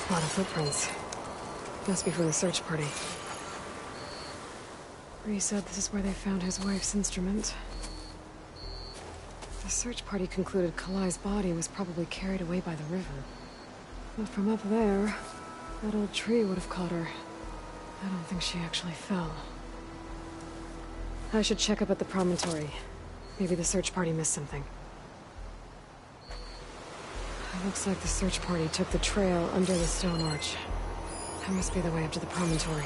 A lot of footprints. Must be from the search party. Bree said this is where they found his wife's instrument. The search party concluded Kalai's body was probably carried away by the river. But from up there, that old tree would have caught her. I don't think she actually fell. I should check up at the promontory. Maybe the search party missed something. It looks like the search party took the trail under the stone arch. That must be the way up to the promontory.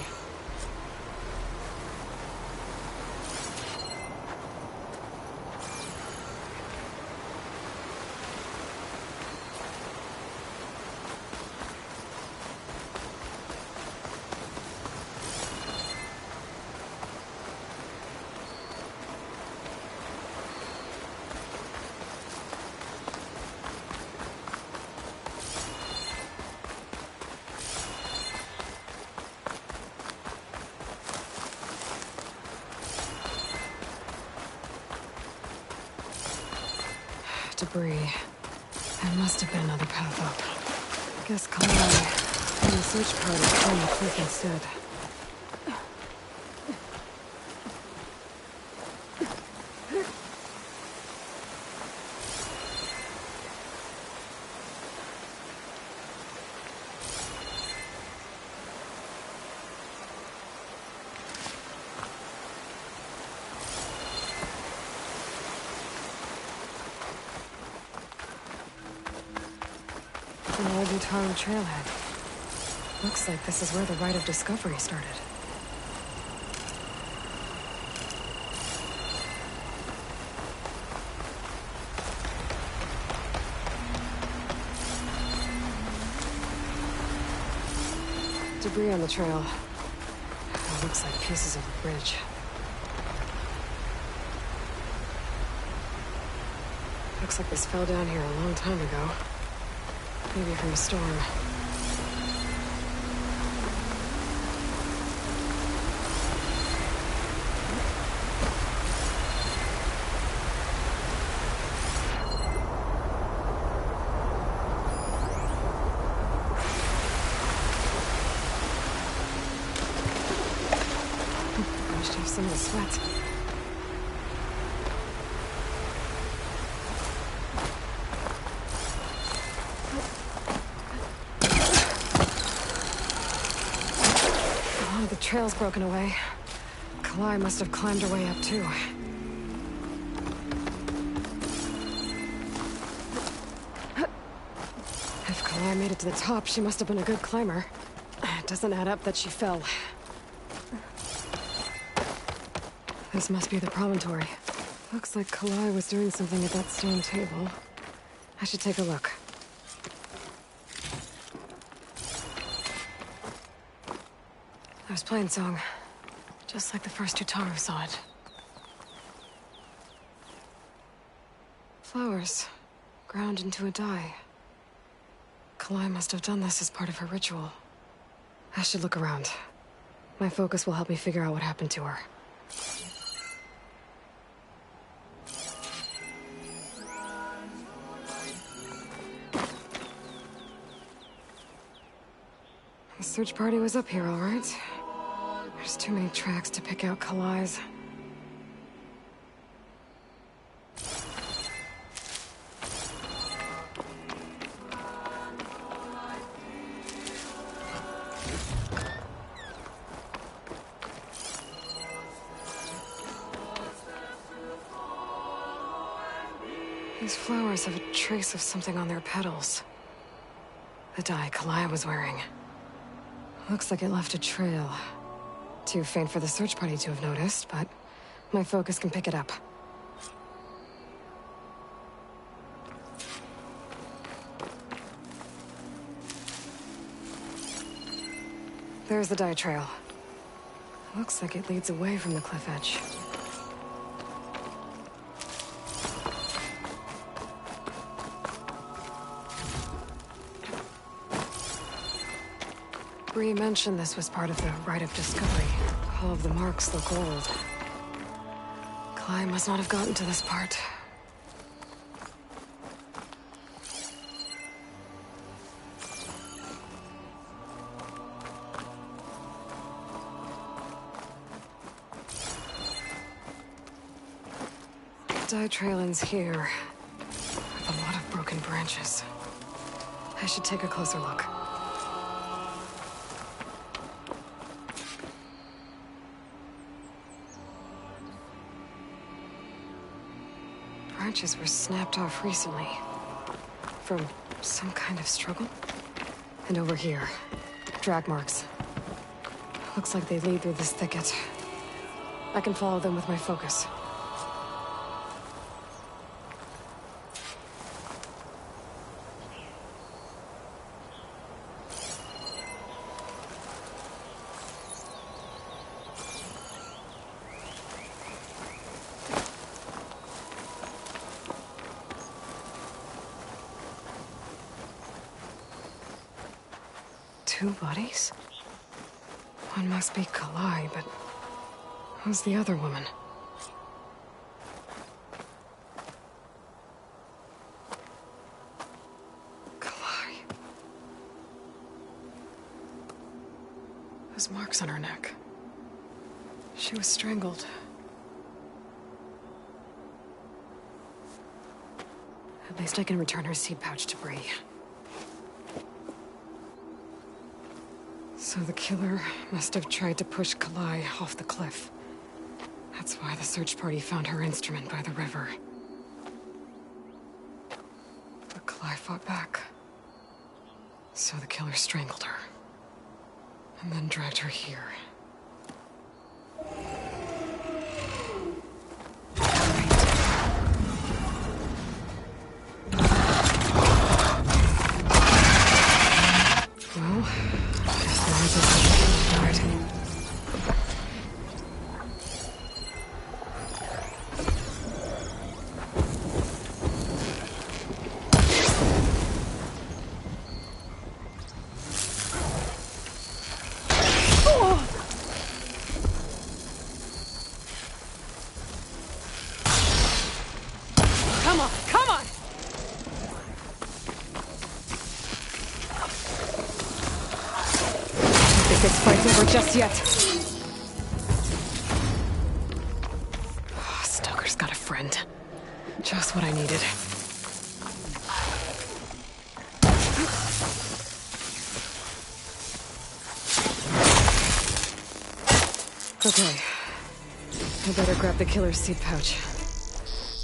Debris. There must have been another path up. Guess Kalai and the search party climbed the cliff instead. An old Utaru trailhead. Looks like this is where the Rite of Discovery started. Debris on the trail. It looks like pieces of a bridge. Looks like this fell down here a long time ago. Maybe from a storm. Brushed off some of the sweat. The trail's broken away. Kalai must have climbed her way up, too. If Kalai made it to the top, she must have been a good climber. It doesn't add up that she fell. This must be the promontory. Looks like Kalai was doing something at that stone table. I should take a look. There's Plainsong. Just like the first Utaru saw it. Flowers. Ground into a dye. Kalai must have done this as part of her ritual. I should look around. My focus will help me figure out what happened to her. The search party was up here, all right. There's too many tracks to pick out Kalai's. These flowers have a trace of something on their petals. The dye Kalai was wearing. Looks like it left a trail. Too faint for the search party to have noticed, but my focus can pick it up. There's the dye trail. Looks like it leads away from the cliff edge. Bree mentioned this was part of the rite of discovery. All of the marks look old. Kalai must not have gotten to this part. Dye trail ends here, with a lot of broken branches. I should take a closer look. Branches were snapped off recently. From some kind of struggle. And over here, drag marks. Looks like they lead through this thicket. I can follow them with my focus. Two bodies? One must be Kalai, but who's the other woman? Kalai. Those marks on her neck. She was strangled. At least I can return her seed pouch to Bree. So the killer must have tried to push Kalai off the cliff. That's why the search party found her instrument by the river. But Kalai fought back. So the killer strangled her. And then dragged her here. This fight's over just yet. Stoker's got a friend. Just what I needed. Okay. I better grab the killer's seed pouch.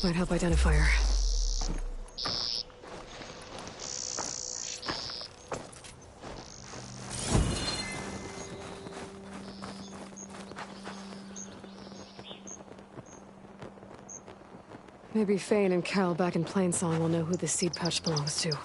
Might help identify her. Maybe Fane and Cal back in Plainsong will know who the seed pouch belongs to.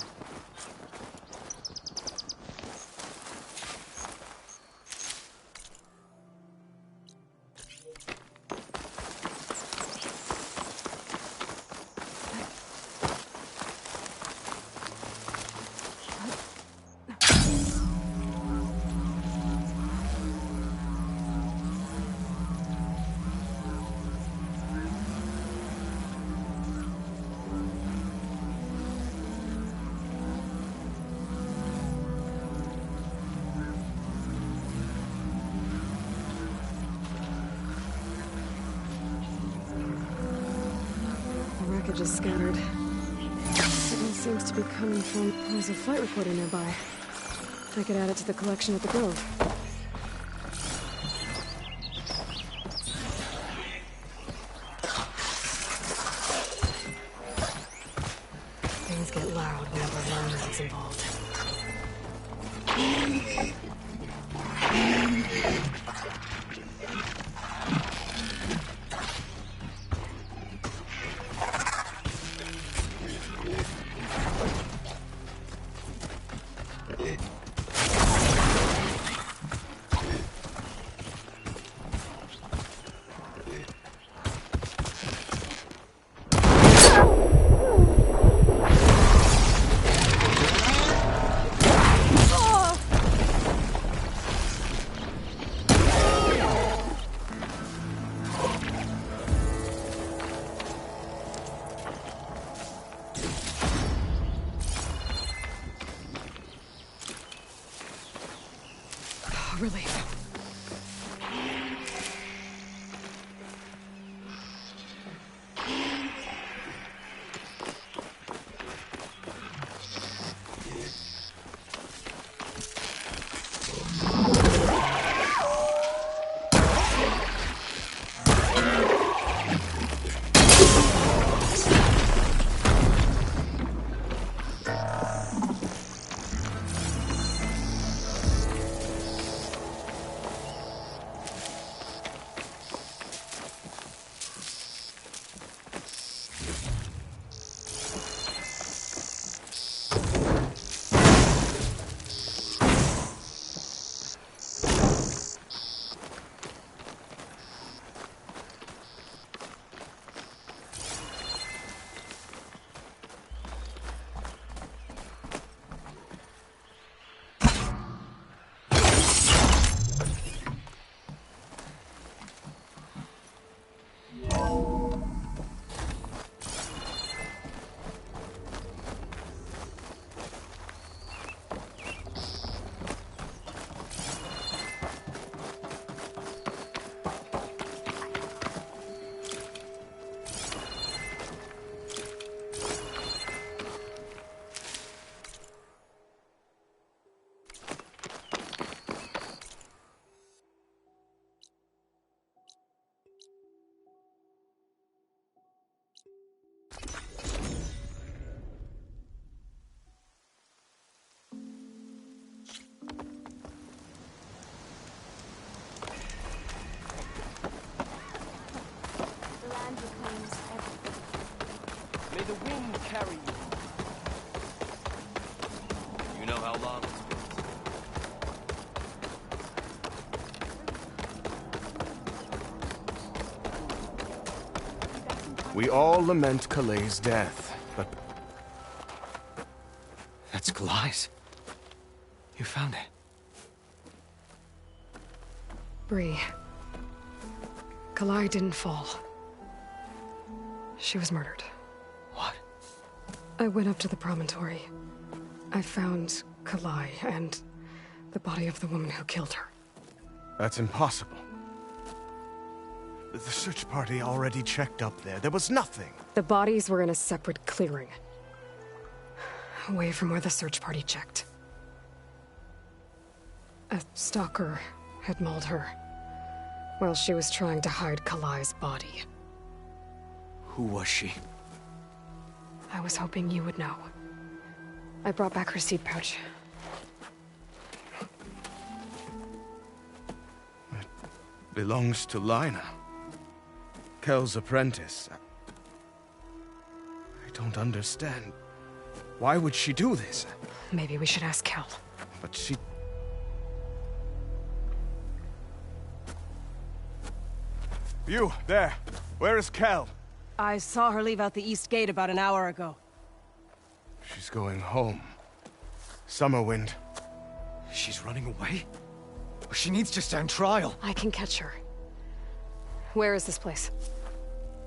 Wreckage is scattered. Signal seems to be coming from... There's a flight recorder nearby. I could add it to the collection at the Grove. Things get loud whenever learner is involved. Relief. May the wind carry you. You know how long it's been. We all lament Kalae's death, but... That's Kalae's. You found it. Bree. Kalae didn't fall. She was murdered. What? I went up to the promontory. I found Kalae and the body of the woman who killed her. That's impossible. The search party already checked up there. There was nothing. The bodies were in a separate clearing. Away from where the search party checked. A stalker had mauled her. Well, she was trying to hide Kalai's body. Who was she? I was hoping you would know. I brought back her seed pouch. It belongs to Lina. Kel's apprentice. I don't understand. Why would she do this? Maybe we should ask Kel. But she... You, there. Where is Kel? I saw her leave out the east gate about an hour ago. She's going home. Summerwind. She's running away? She needs to stand trial. I can catch her. Where is this place?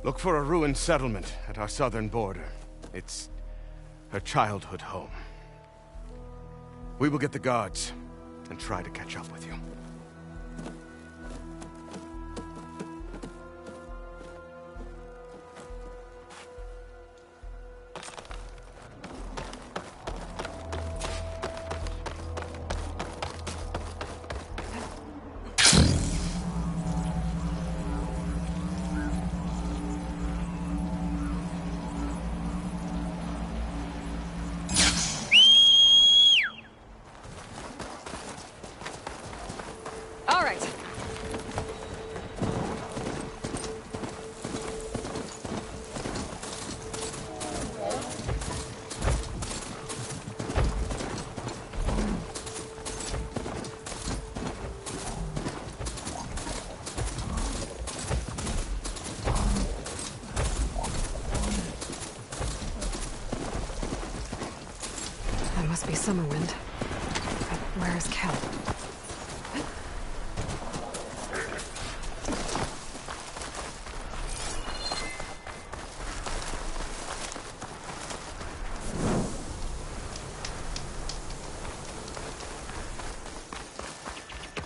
Look for a ruined settlement at our southern border. It's her childhood home. We will get the guards and try to catch up with you. All right. That must be Summerwind. Where is Kel?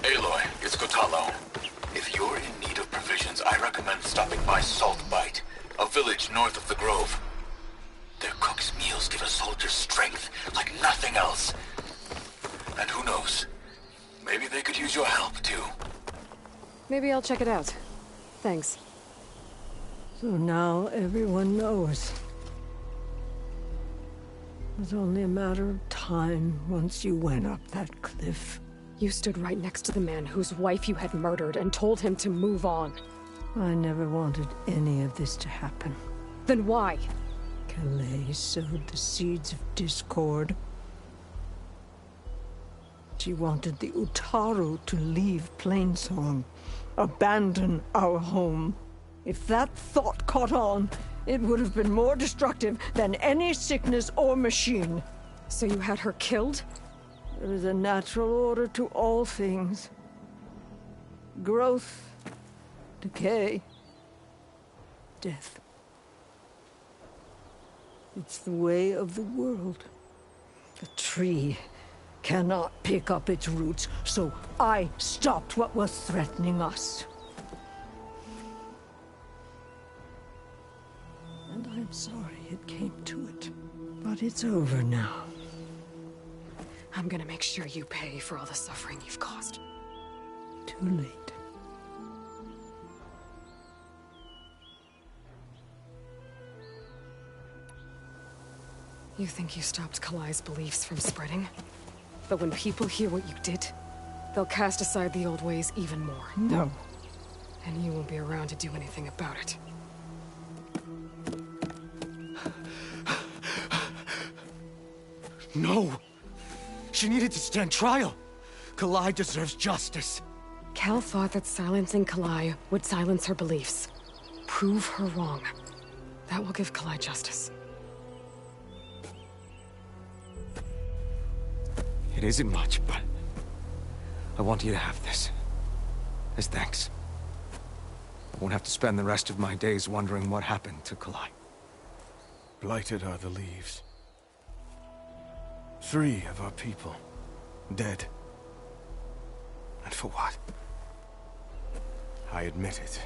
Aloy, it's Kotalo. If you're in need of provisions, I recommend stopping by Saltbite, a village north of the Grove. Their cook's meals give a soldier strength like nothing else. And who knows, maybe they could use your help, too. Maybe I'll check it out. Thanks. So now everyone knows. It was only a matter of time once you went up that cliff. You stood right next to the man whose wife you had murdered and told him to move on. I never wanted any of this to happen. Then why? Kalai sowed the seeds of discord. She wanted the Utaru to leave Plainsong, abandon our home. If that thought caught on, it would have been more destructive than any sickness or machine. So you had her killed? There is a natural order to all things. Growth, decay, death. It's the way of the world. The tree cannot pick up its roots, so I stopped what was threatening us. And I'm sorry it came to it. But it's over now. I'm gonna make sure you pay for all the suffering you've caused. Too late. You think you stopped Kalai's beliefs from spreading? But when people hear what you did, they'll cast aside the old ways even more. No. And you won't be around to do anything about it. No! She needed to stand trial! Kalai deserves justice. Kel thought that silencing Kalai would silence her beliefs. Prove her wrong. That will give Kalai justice. It isn't much, but I want you to have this. As thanks. I won't have to spend the rest of my days wondering what happened to Kalai. Blighted are the leaves. 3 of our people, dead. And for what? I admit it.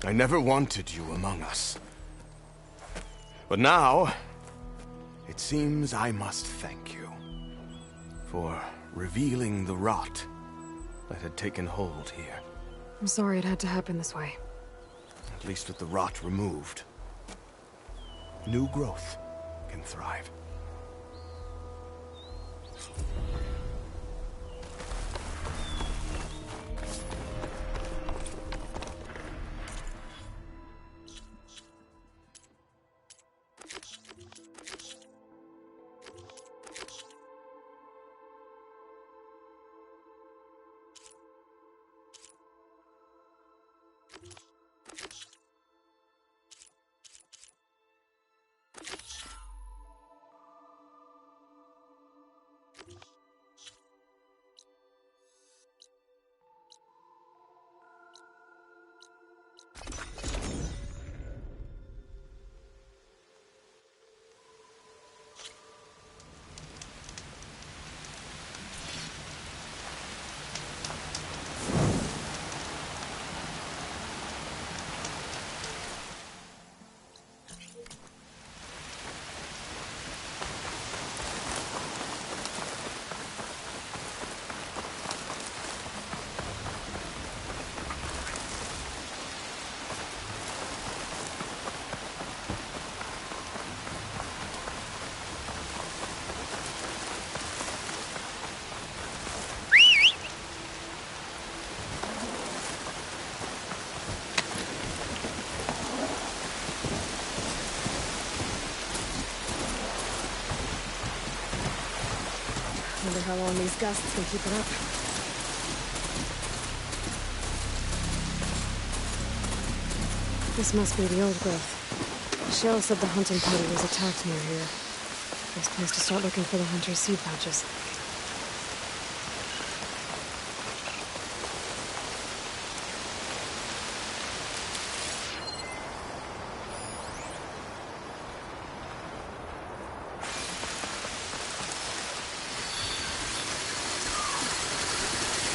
I never wanted you among us. But now, it seems I must thank you for revealing the rot that had taken hold here. I'm sorry it had to happen this way. At least with the rot removed, new growth can thrive. Wonder how long these gusts can keep it up. This must be the old growth. Shell said the hunting party was attacked near here. Best place to start looking for the hunter's seed pouches.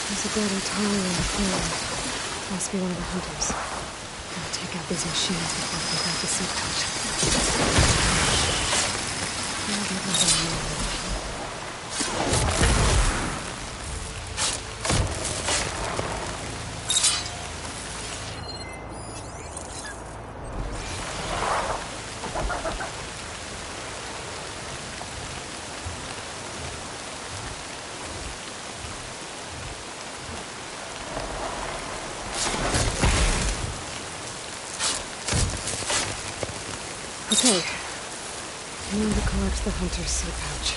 There's a dead Utaru in the clearing. Must be one of the hunters. Gotta take out these machines before I can grab the seed pouch. Now that was a moment. Okay. Now to collect the hunter's seed pouch.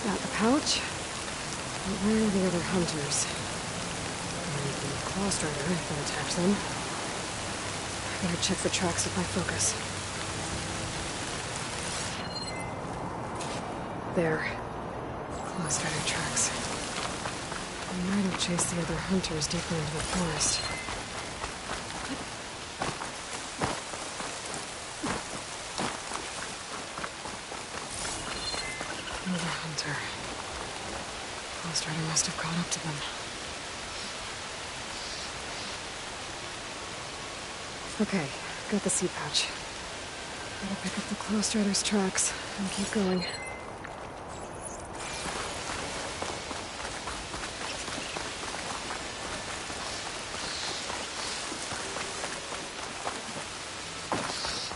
Got the pouch. But where are the other hunters? Maybe the claw strider that attacked them. Better check for tracks with my focus. There. Claw strider tracks. I might have chased the other hunters deeper into the forest. Another hunter. Claw strider must have caught up to them. Okay, got the seed pouch. Gotta pick up the claw strider's tracks and keep going.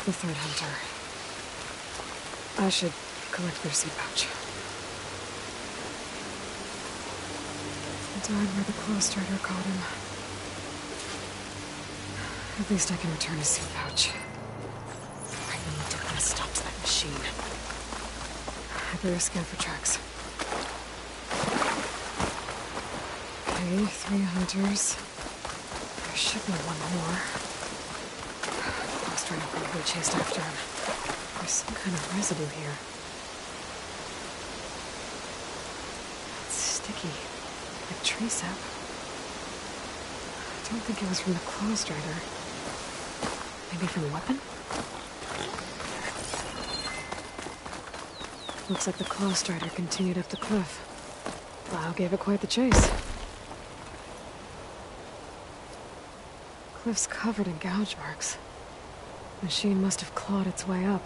The third hunter. I should collect their seed pouch. He died where the claw strider caught him. At least I can return his seed pouch. I need to put a stop to that machine. I better scan for tracks. Okay, 3 hunters. There should be one more. Claw strider probably chased after him. There's some kind of residue here. It's sticky, like tree sap. I don't think it was from the claw strider. Maybe from a weapon? Looks like the claw strider continued up the cliff. Plow gave it quite the chase. cliff's covered in gouge marks. Machine must have clawed its way up.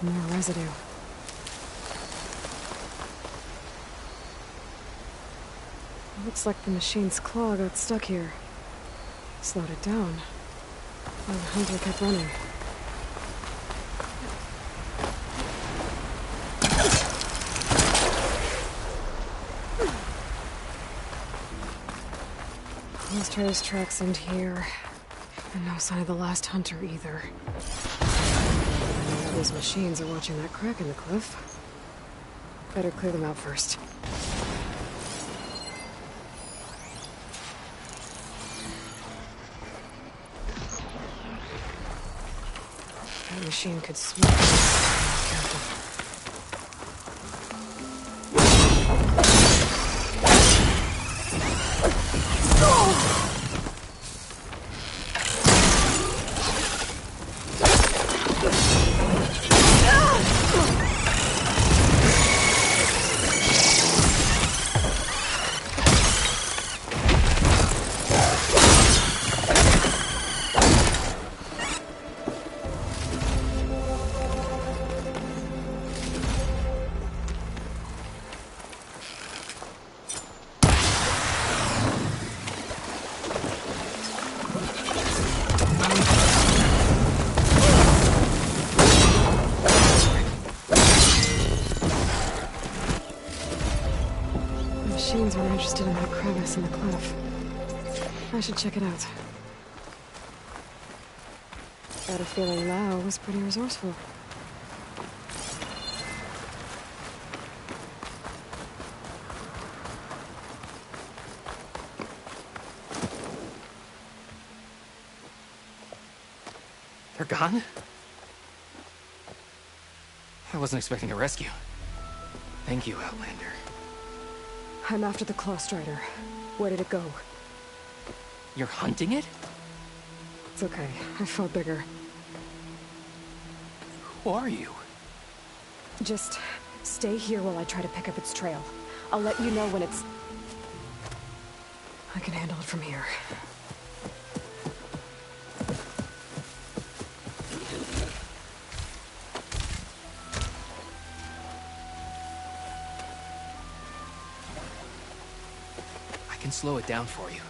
More residue. Looks like the machine's claw got stuck here. Slowed it down. While the hunter kept running. Lost Trader's tracks end here. And no sign of the last hunter either. I know these machines are watching that crack in the cliff. Better clear them out first. That machine could swim. Careful. Machines were interested in that crevice in the cliff. I should check it out. Got a feeling Lao was pretty resourceful. They're gone? I wasn't expecting a rescue. Thank you, Outlander. I'm after the Claw Strider. Where did it go? You're hunting it? It's okay. I fought bigger. Who are you? Just stay here while I try to pick up its trail. I'll let you know when it's... I can handle it from here. I can slow it down for you.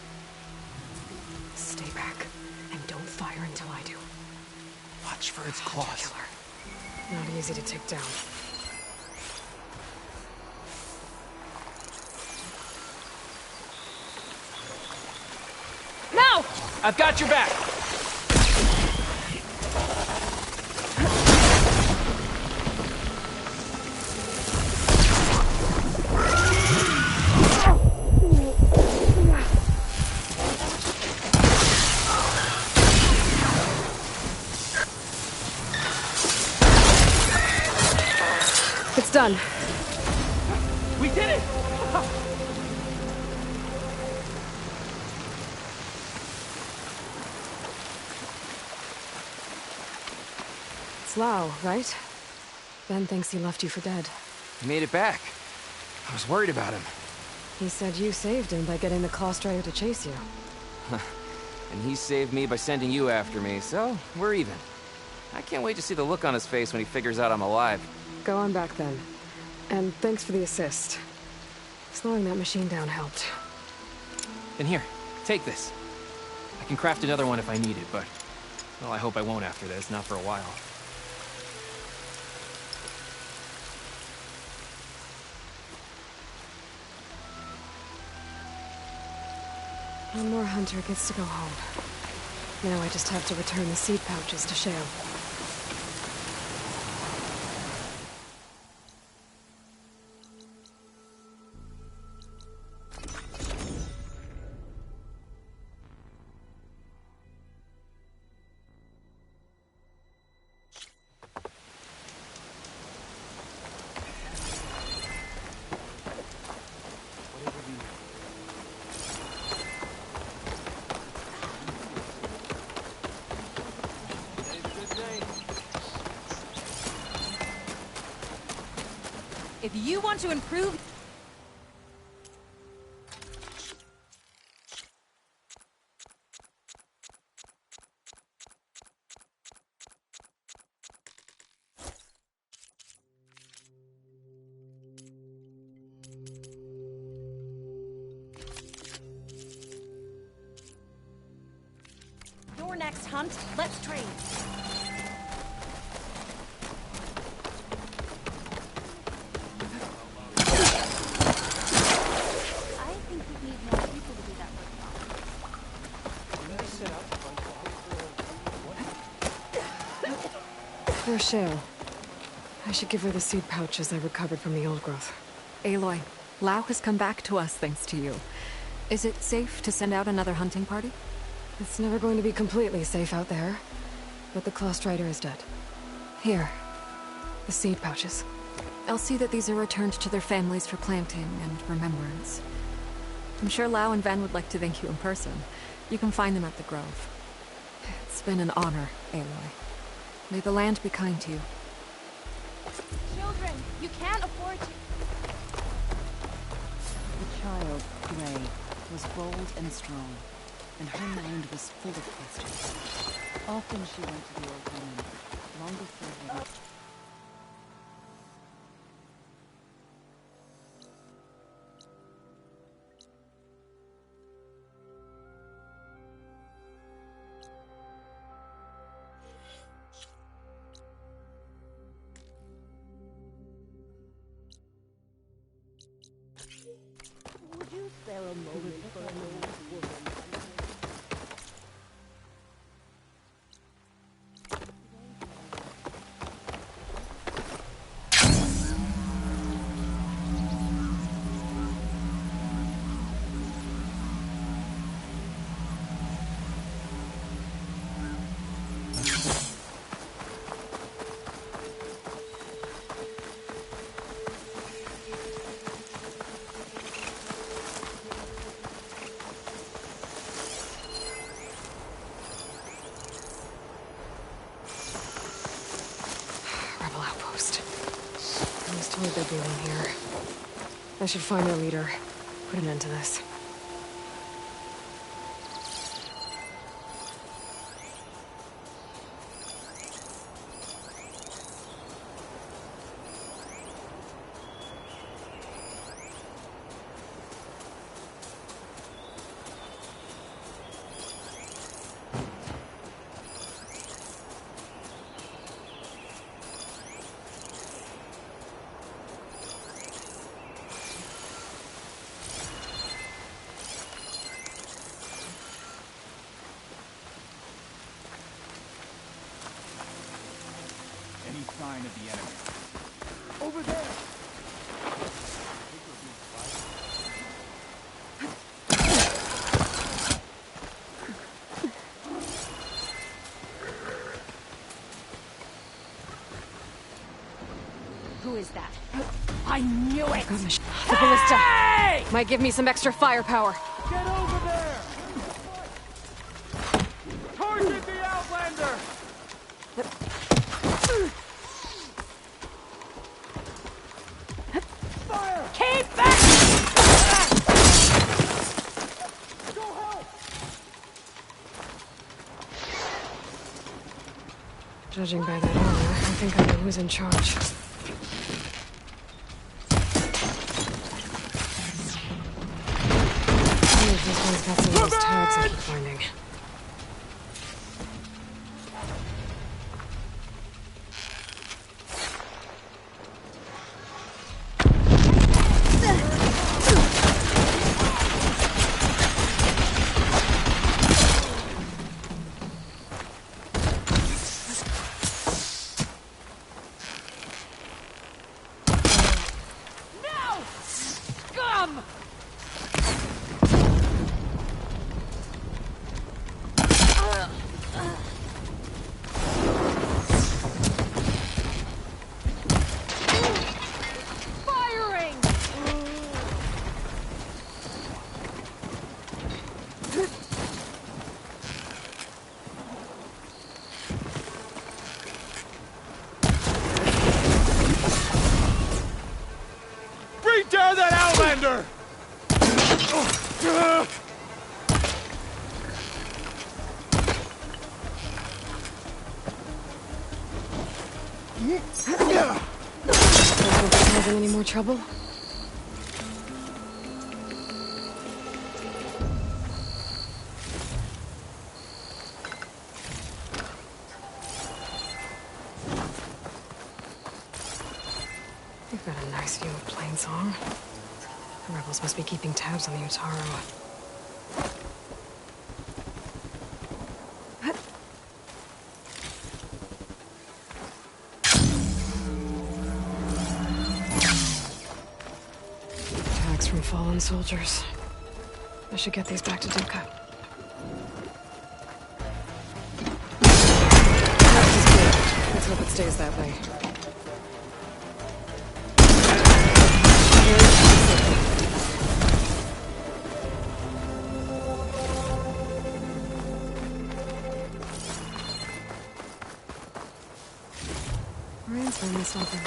Stay back, and don't fire until I do. Watch for its claws. Not easy to take down. Now! I've got your back! It's done. We did it! It's Lao, right? Ben thinks he left you for dead. He made it back. I was worried about him. He said you saved him by getting the Claw Strider to chase you. And he saved me by sending you after me, so we're even. I can't wait to see the look on his face when he figures out I'm alive. Go on back then. And thanks for the assist. Slowing that machine down helped. And here, take this. I can craft another one if I need it, but... well, I hope I won't after this, not for a while. One more hunter gets to go home. Now I just have to return the seed pouches to Shale. If you want to improve... Your next hunt, let's trade. I think we need more people to do that work. There's Shale. I should give her the seed pouches I recovered from the old growth. Aloy, Lao has come back to us thanks to you. Is it safe to send out another hunting party? It's never going to be completely safe out there, but the Clost Rider is dead. Here, the seed pouches. I'll see that these are returned to their families for planting and remembrance. I'm sure Lao and Van would like to thank you in person. You can find them at the Grove. It's been an honor, Aloy. May the land be kind to you. Children, you can't afford to... The child, Gray, was bold and strong, and her mind was full of questions. Often she went to the old woman, long before her... Would you spare a moment for an old woman? Rebel outpost. I was told there'd be one here. I should find their leader. Put an end to this. Any sign of the enemy? Over there! Who is that? I knew it! The ballista! Might give me some extra firepower. Get over there! Target the Outlander! Fire! Keep back! Go help! Judging by that armor, I think I know who's in charge. This one's got some of those tags I keep finding. No! Scum! Outlander! Causing any more trouble? We've got a nice view of Plainsong. The rebels must be keeping tabs on the Utaru. Tags from fallen soldiers. I should get these back to Duka. Let's hope it stays that way. Rain's finally stopping.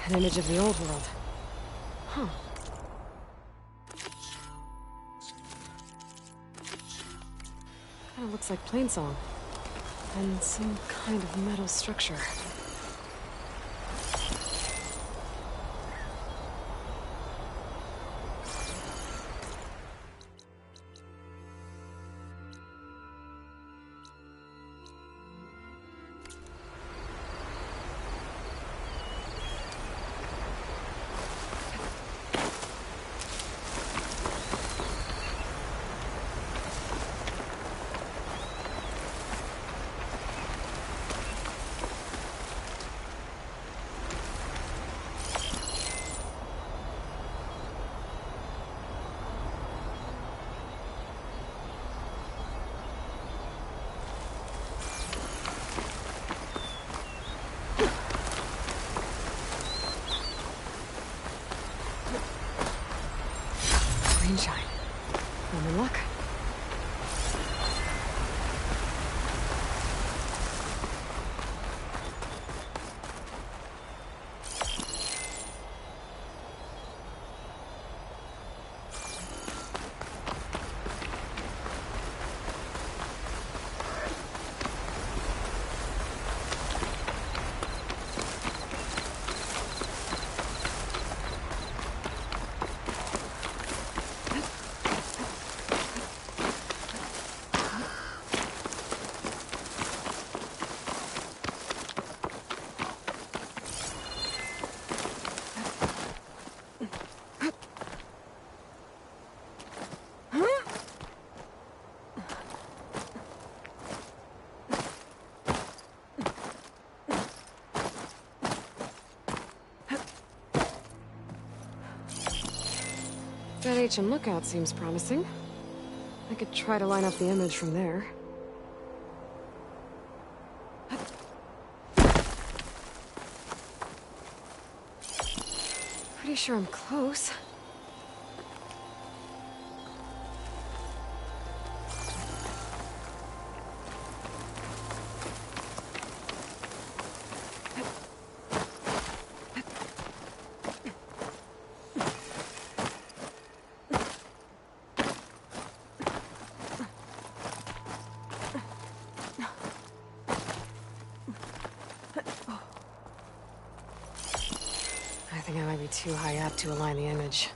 An image of the old world. Huh. Kinda looks like Plainsong. And some kind of metal structure. Greenshine. I'm in luck. That ancient lookout seems promising. I could try to line up the image from there. Pretty sure I'm close. I think I might be too high up to align the image.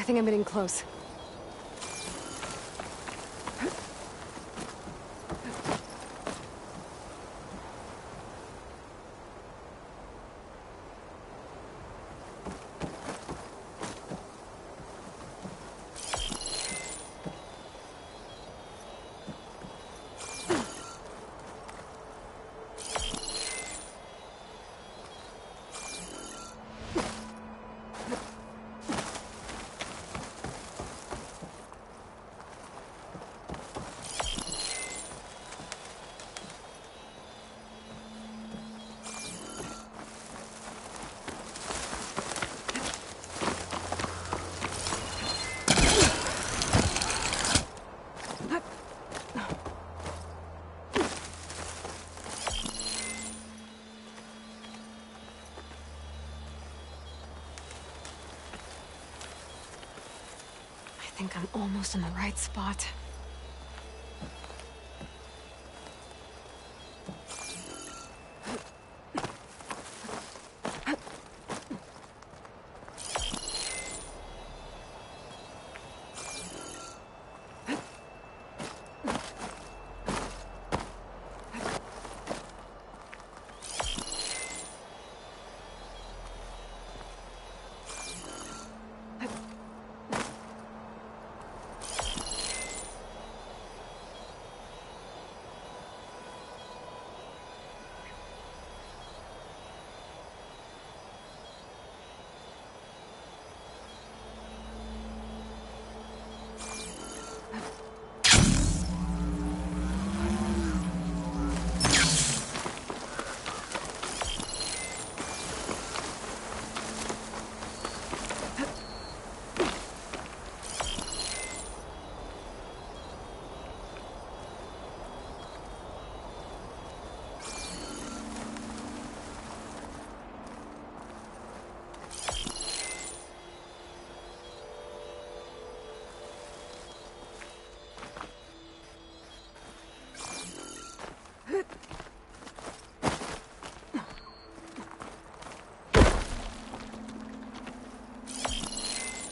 think I'm getting close. I think I'm almost in the right spot.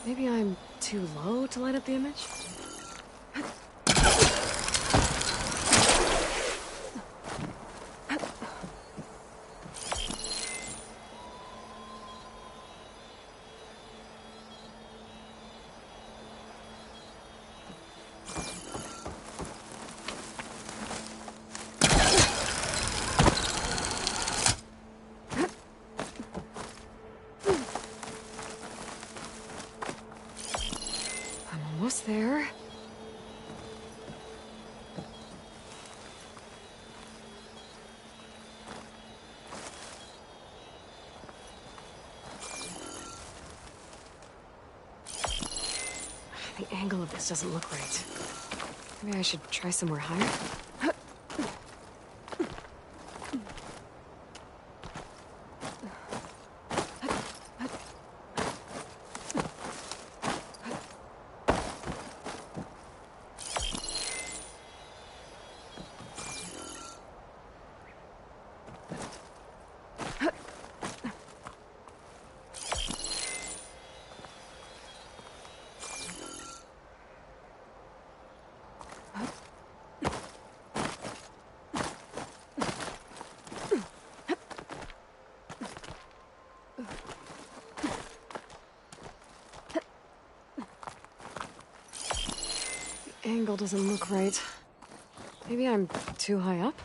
Maybe I'm too low to light up the image? Almost there. The angle of this doesn't look right. Maybe I should try somewhere higher? Angle doesn't look right. Maybe I'm too high up?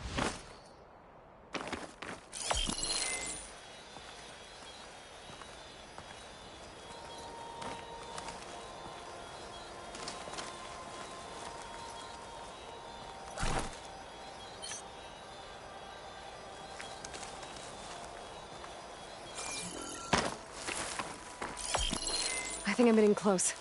I think I'm getting close.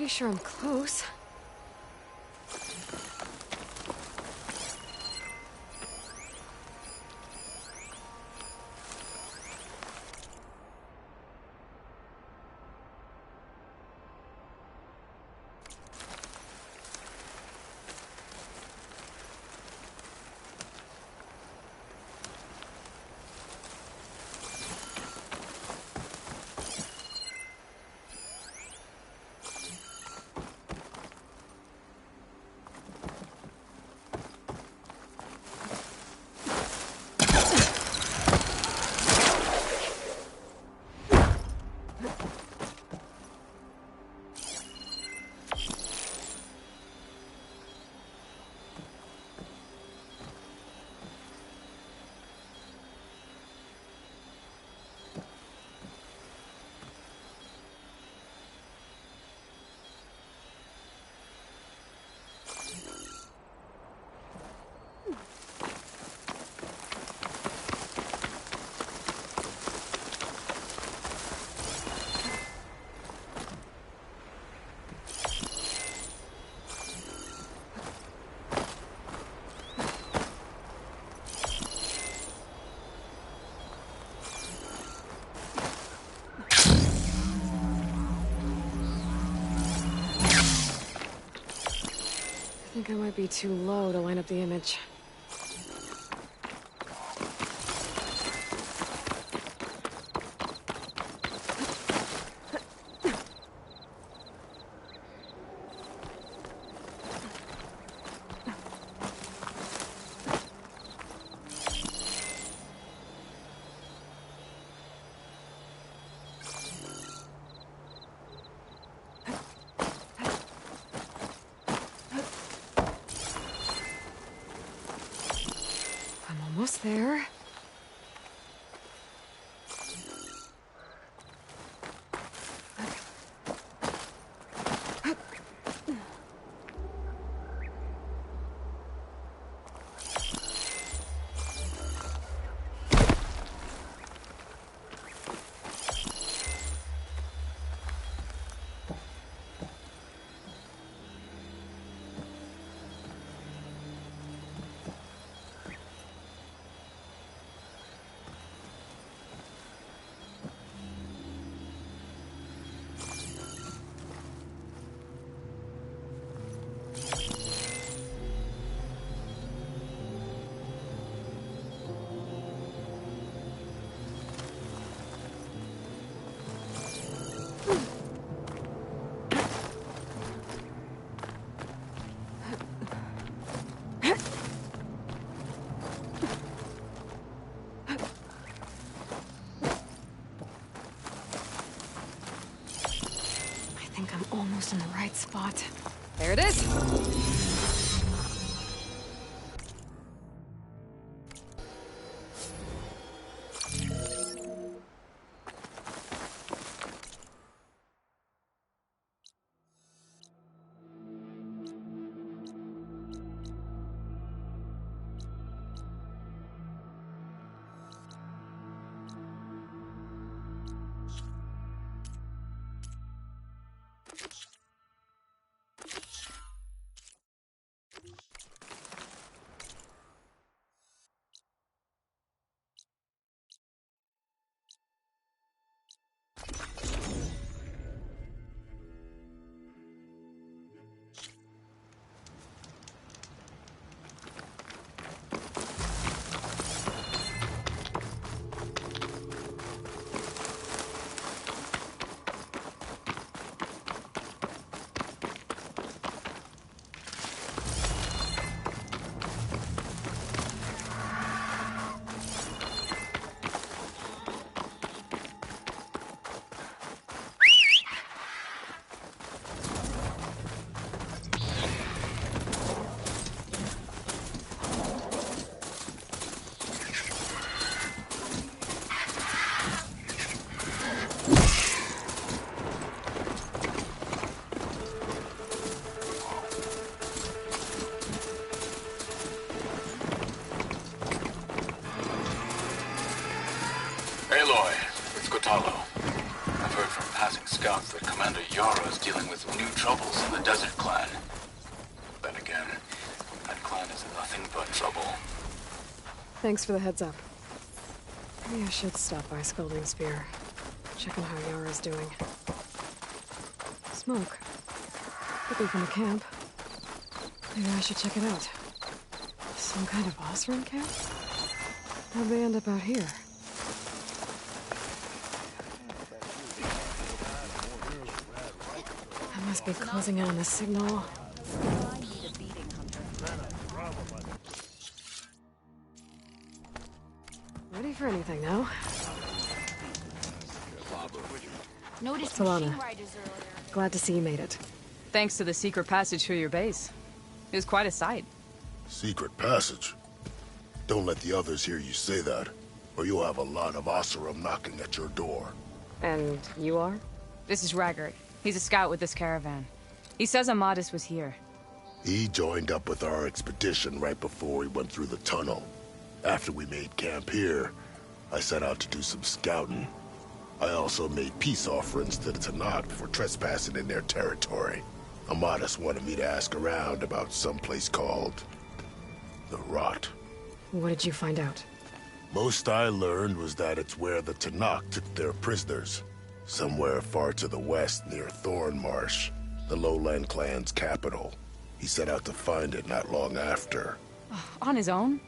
Pretty sure I'm close. I think I might be too low to line up the image. Almost there. I think I'm almost in the right spot. There it is! Aloy, it's Kotalo. I've heard from passing scouts that Commander Yara is dealing with new troubles in the Desert Clan. Then again, that clan is nothing but trouble. Thanks for the heads up. Maybe I should stop by Scalding Spear. Check on how Yara's doing. Smoke. Could be from the camp. Maybe I should check it out. Some kind of Osram camp? How'd they end up out here? I must be closing in on the signal. Ready for anything now? Noticed Solana. machine riders earlier. Glad to see you made it. Thanks to the secret passage through your base. It was quite a sight. Secret passage? Don't let the others hear you say that, or you'll have a lot of Oseram knocking at your door. And you are? This is Raggart. He's a scout with this caravan. He says Amadis was here. He joined up with our expedition right before we went through the tunnel. After we made camp here, I set out to do some scouting. I also made peace offerings to the Tanakh for trespassing in their territory. Amadis wanted me to ask around about some place called the Rot. What did you find out? Most I learned was that it's where the Tanakh took their prisoners. Somewhere far to the west near Thornmarsh, the Lowland clan's capital. He set out to find it not long after. On his own?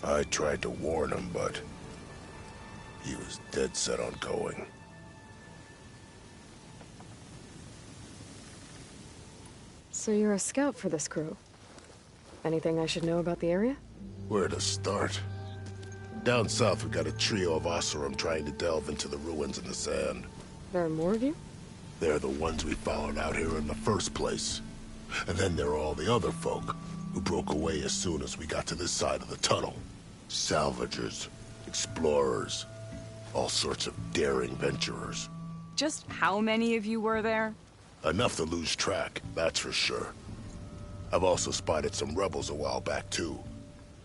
I tried to warn him, but he was dead set on going. So you're a scout for this crew. Anything I should know about the area? Where to start? Down south, we got a trio of Oseram trying to delve into the ruins in the sand. There are more of you? They're the ones we followed out here in the first place. And then there are all the other folk who broke away as soon as we got to this side of the tunnel. Salvagers, explorers, all sorts of daring venturers. Just how many of you were there? Enough to lose track, that's for sure. I've also spotted some rebels a while back, too.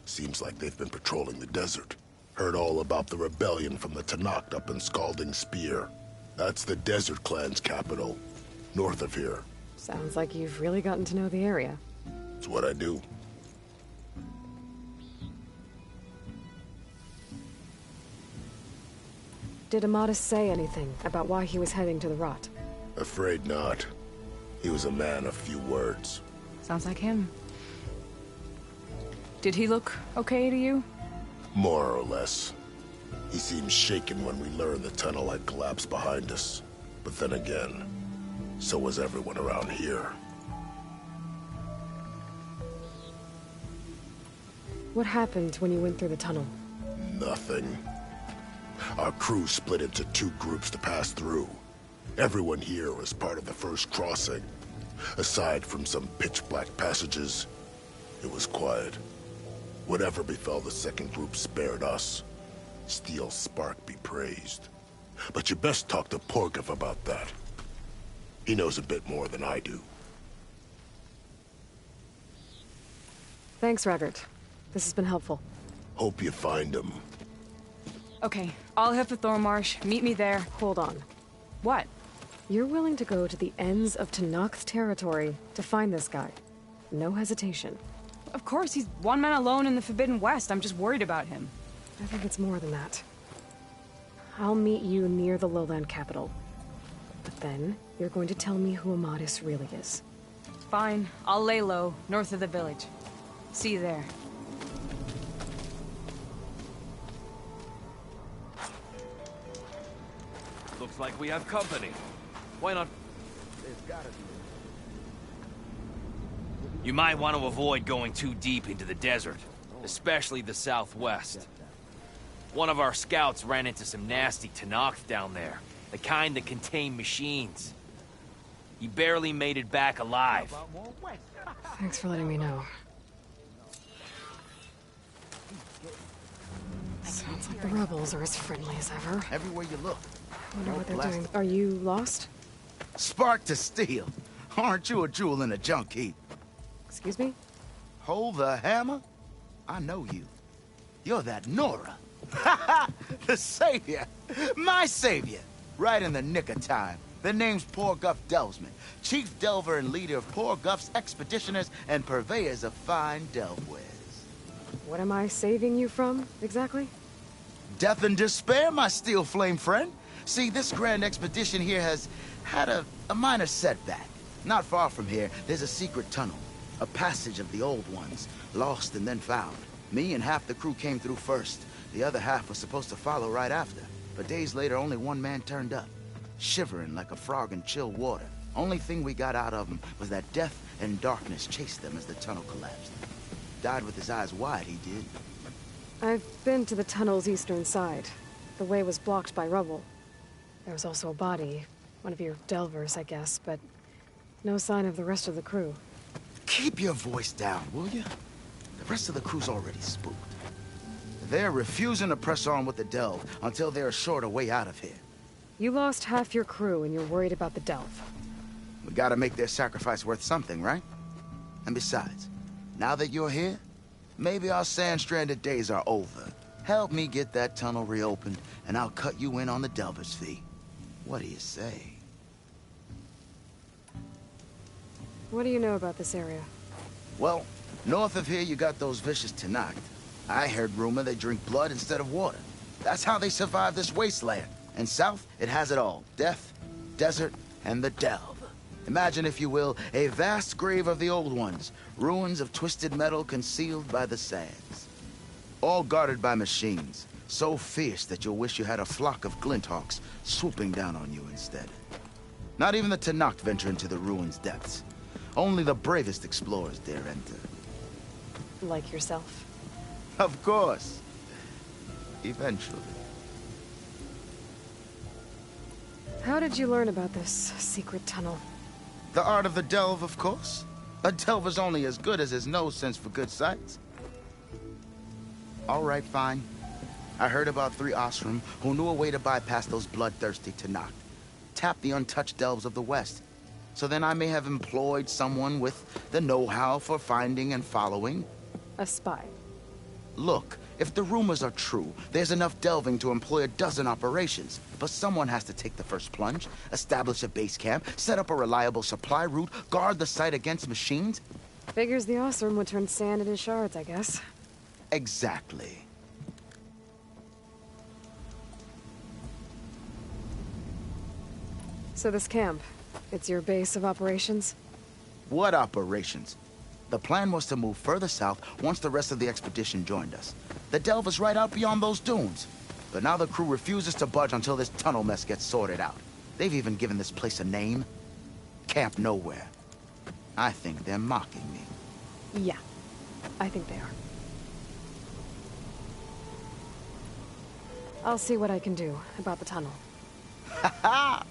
Seems like they've been patrolling the desert. Heard all about the rebellion from the Tanakh up in Scalding Spear. That's the Desert Clan's capital, north of here. Sounds like you've really gotten to know the area. It's what I do. Did Amadis say anything about why he was heading to the Rot? Afraid not. He was a man of few words. Sounds like him. Did he look okay to you? More or less. He seemed shaken when we learned the tunnel had collapsed behind us. But then again, so was everyone around here. What happened when you went through the tunnel? Nothing. Our crew split into two groups to pass through. Everyone here was part of the first crossing. Aside from some pitch-black passages, it was quiet. Whatever befell the second group spared us. Steel Spark be praised. But you best talk to Porgov about that. He knows a bit more than I do. Thanks, Raggart. This has been helpful. Hope you find him. Okay, I'll head for Thornmarsh. Meet me there. Hold on. What? You're willing to go to the ends of Tanakh's territory to find this guy. No hesitation. Of course, he's one man alone in the Forbidden West. I'm just worried about him. I think it's more than that. I'll meet you near the lowland capital. But then, you're going to tell me who Amadis really is. Fine. I'll lay low, north of the village. See you there. Looks like we have company. Why not? You might want to avoid going too deep into the desert, especially the southwest. One of our scouts ran into some nasty Tanakh down there, the kind that contain machines. He barely made it back alive. Thanks for letting me know. Sounds like the rebels are as friendly as ever. Everywhere you look. I wonder what they're doing. Are you lost? Spark to steel. Aren't you a jewel in a junk heap? Excuse me? Hold the hammer? I know you. You're that Nora. The savior. My savior. Right in the nick of time. Their name's Poor Guff Delvesman, chief delver and leader of Poor Guff's expeditioners and purveyors of fine delve wares. What am I saving you from, exactly? Death and despair, my steel flame friend. See, this grand expedition here has had a minor setback. Not far from here, there's a secret tunnel. A passage of the old ones, lost and then found. Me and half the crew came through first. The other half was supposed to follow right after. But days later, only one man turned up, shivering like a frog in chill water. Only thing we got out of him was that death and darkness chased them as the tunnel collapsed. Died with his eyes wide, he did. I've been to the tunnel's eastern side. The way was blocked by rubble. There was also a body. One of your delvers, I guess, but no sign of the rest of the crew. Keep your voice down, will you? The rest of the crew's already spooked. They're refusing to press on with the delve until they're assured a way out of here. You lost half your crew and you're worried about the delve. We gotta make their sacrifice worth something, right? And besides, now that you're here, maybe our sand-stranded days are over. Help me get that tunnel reopened, and I'll cut you in on the delver's fee. What do you say? What do you know about this area? Well, north of here you got those vicious Tanakh. I heard rumor they drink blood instead of water. That's how they survive this wasteland. And south, it has it all. Death, desert, and the delve. Imagine, if you will, a vast grave of the old ones. Ruins of twisted metal concealed by the sands. All guarded by machines. So fierce that you'll wish you had a flock of glinthawks swooping down on you instead. Not even the Tanakh venture into the ruins' depths. Only the bravest explorers dare enter. Like yourself? Of course. Eventually. How did you learn about this secret tunnel? The art of the delve, of course. A delver's only as good as his nose sense for good sights. All right, fine. I heard about 3 Osram who knew a way to bypass those bloodthirsty Tanakh. Tap the untouched delves of the West. So then I may have employed someone with the know-how for finding and following. A spy. Look, if the rumors are true, there's enough delving to employ a dozen operations. But someone has to take the first plunge, establish a base camp, set up a reliable supply route, guard the site against machines. Figures the Osram would turn sand into shards, I guess. Exactly. So this camp, it's your base of operations? What operations? The plan was to move further south once the rest of the expedition joined us. The delve is right out beyond those dunes. But now the crew refuses to budge until this tunnel mess gets sorted out. They've even given this place a name. Camp Nowhere. I think they're mocking me. Yeah, I think they are. I'll see what I can do about the tunnel. Ha ha!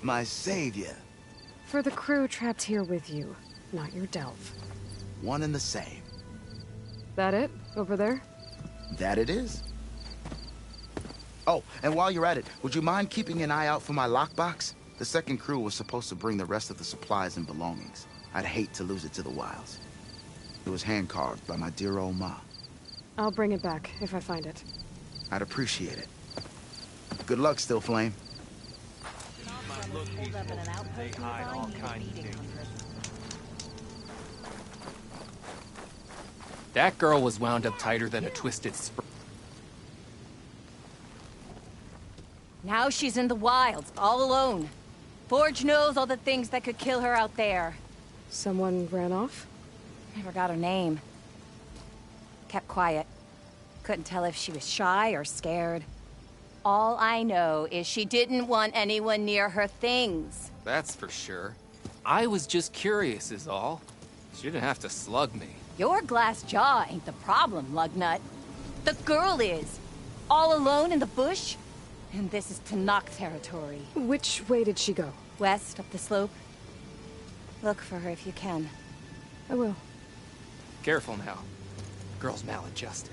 My savior. For the crew trapped here with you, not your delve. One and the same. That it? Over there? That it is. Oh, and while you're at it, would you mind keeping an eye out for my lockbox? The second crew was supposed to bring the rest of the supplies and belongings. I'd hate to lose it to the wilds. It was hand-carved by my dear old ma. I'll bring it back if I find it. I'd appreciate it. Good luck, Still Flame. That girl was wound up tighter than a twisted spring. Now she's in the wilds, all alone. Forge knows all the things that could kill her out there. Someone ran off? Never got her name. Kept quiet. Couldn't tell if she was shy or scared. All I know is she didn't want anyone near her things. That's for sure. I was just curious is all. She didn't have to slug me. Your glass jaw ain't the problem, Lugnut. The girl is. All alone in the bush. And this is Tanakh territory. Which way did she go? West, up the slope. Look for her if you can. I will. Careful now. Girl's maladjusted.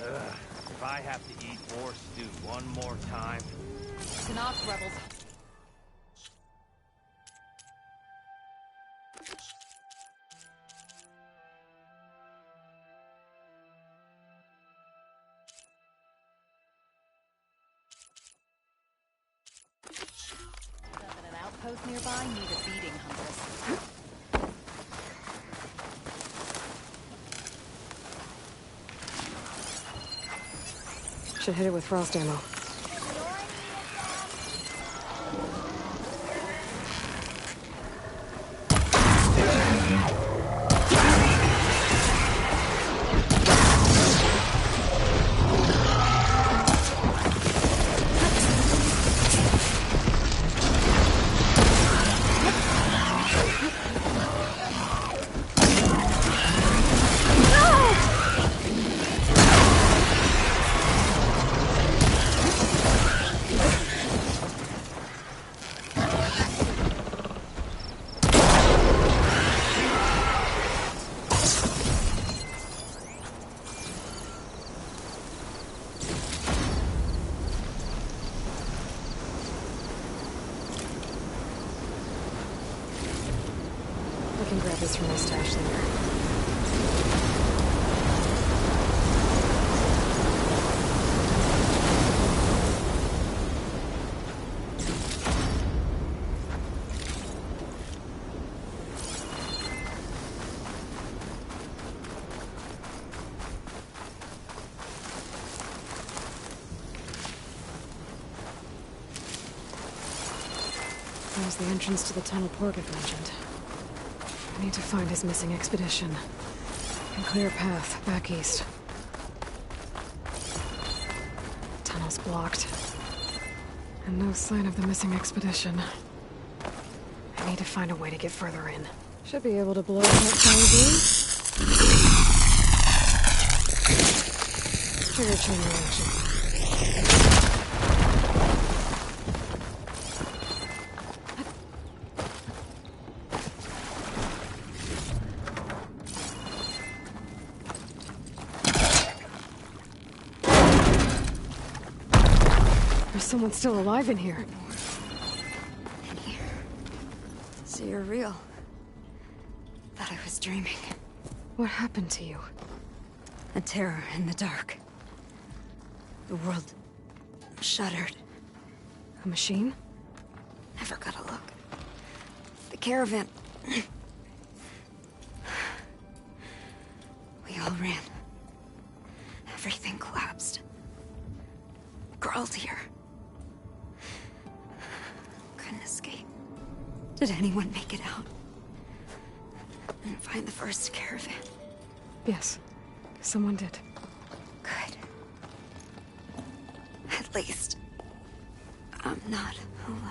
If I have to eat more stew one more time... Tanakh rebels. Those nearby need a beating, Huntress. Should hit it with frost ammo. I can grab this from my stash later. There's the entrance to the tunnel Porg mentioned. I need to find his missing expedition. And clear a path back east. Tunnel's blocked. And no sign of the missing expedition. I need to find a way to get further in. Should be able to blow that fire beam. Trigger chain reaction. There's someone still alive in here. So you're real. Thought I was dreaming. What happened to you? A terror in the dark. The world shuddered. A machine? Never got a look. The caravan. We all ran. Everything collapsed. Crawled here. Couldn't escape. Did anyone make it out? And find the first caravan? Yes. Someone did. Good. At least, I'm not alone.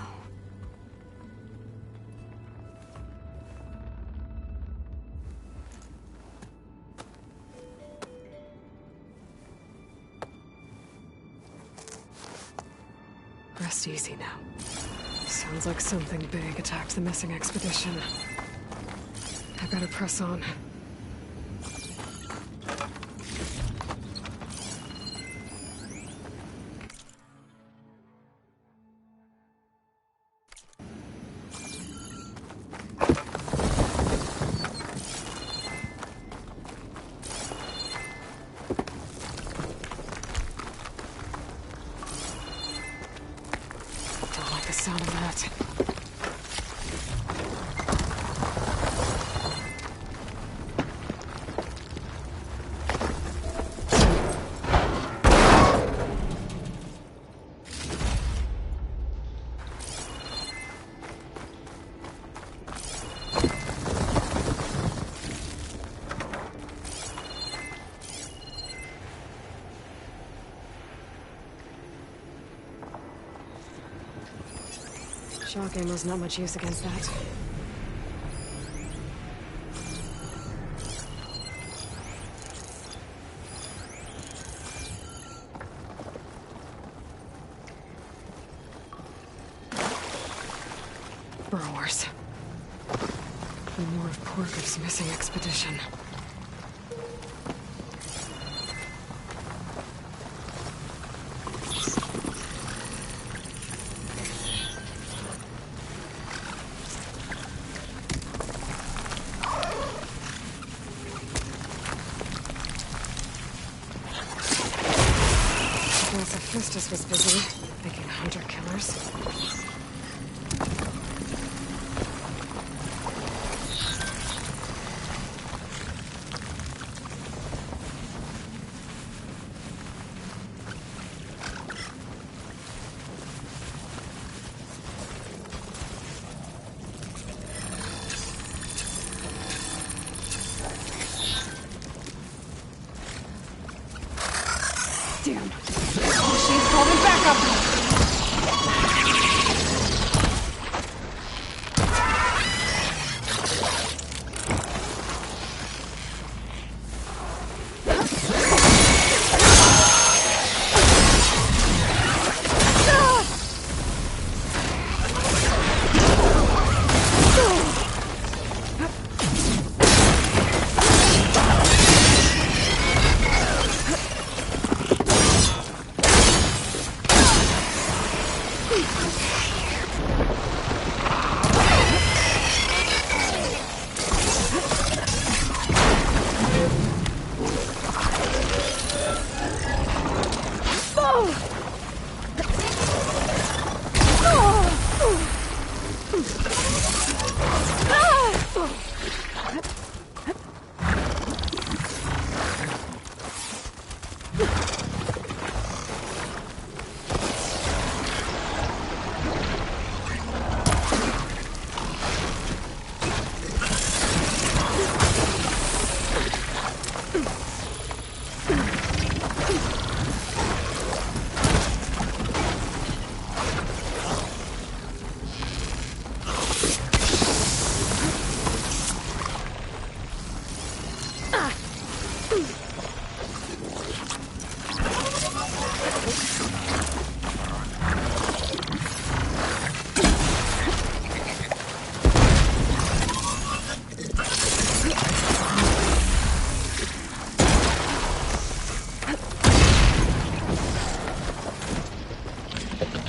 Rest easy now. Sounds like something big attacked the missing expedition. I better press on. Don't like the sound of that. Shock ammo's not much use against that. Burrowers. More of Porg's missing expedition. Festus was busy making hunter-killers. Damn. She's calling backup.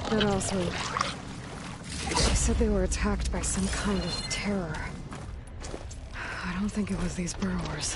But also, she said they were attacked by some kind of terror. I don't think it was these burrowers.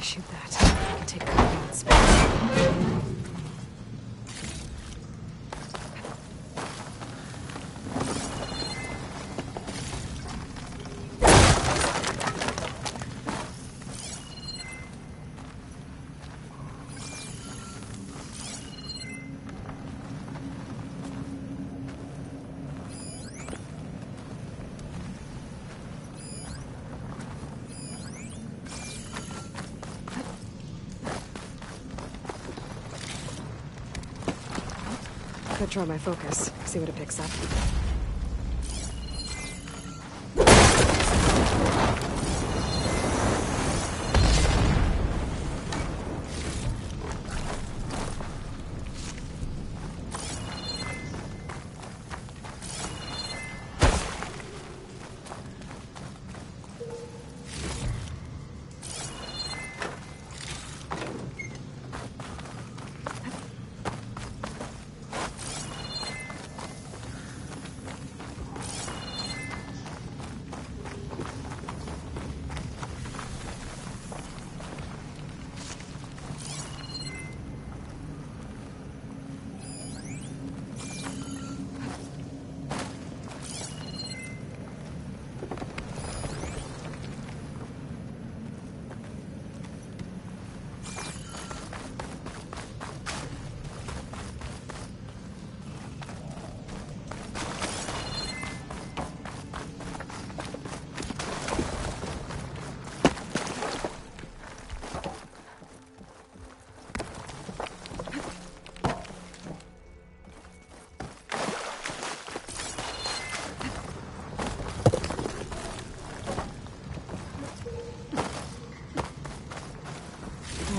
Shoot that. I can take cover in space. Could try my focus, see what it picks up.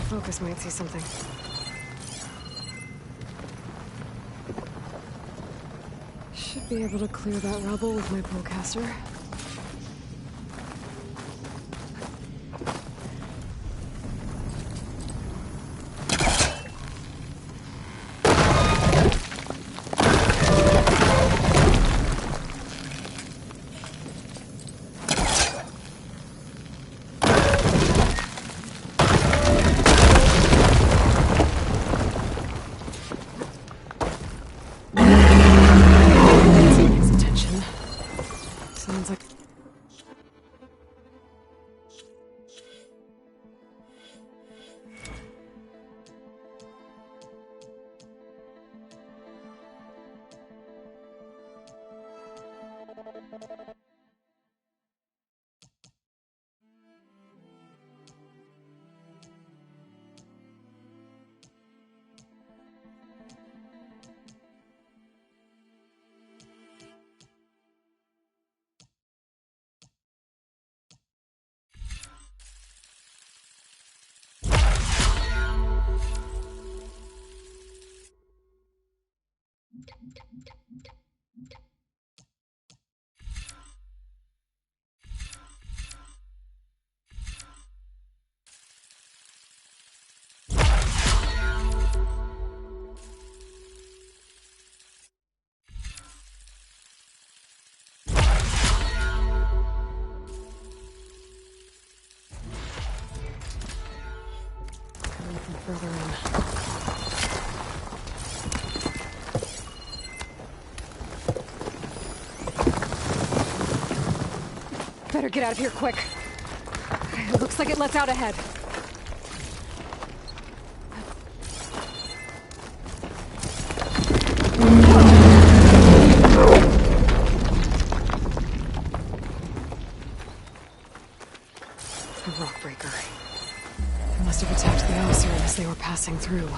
Focus might see something. Should be able to clear that rubble with my bowcaster. Further in. Better get out of here quick. It looks like it lets out ahead. A rock breaker. They must have attacked the Oser as they were passing through.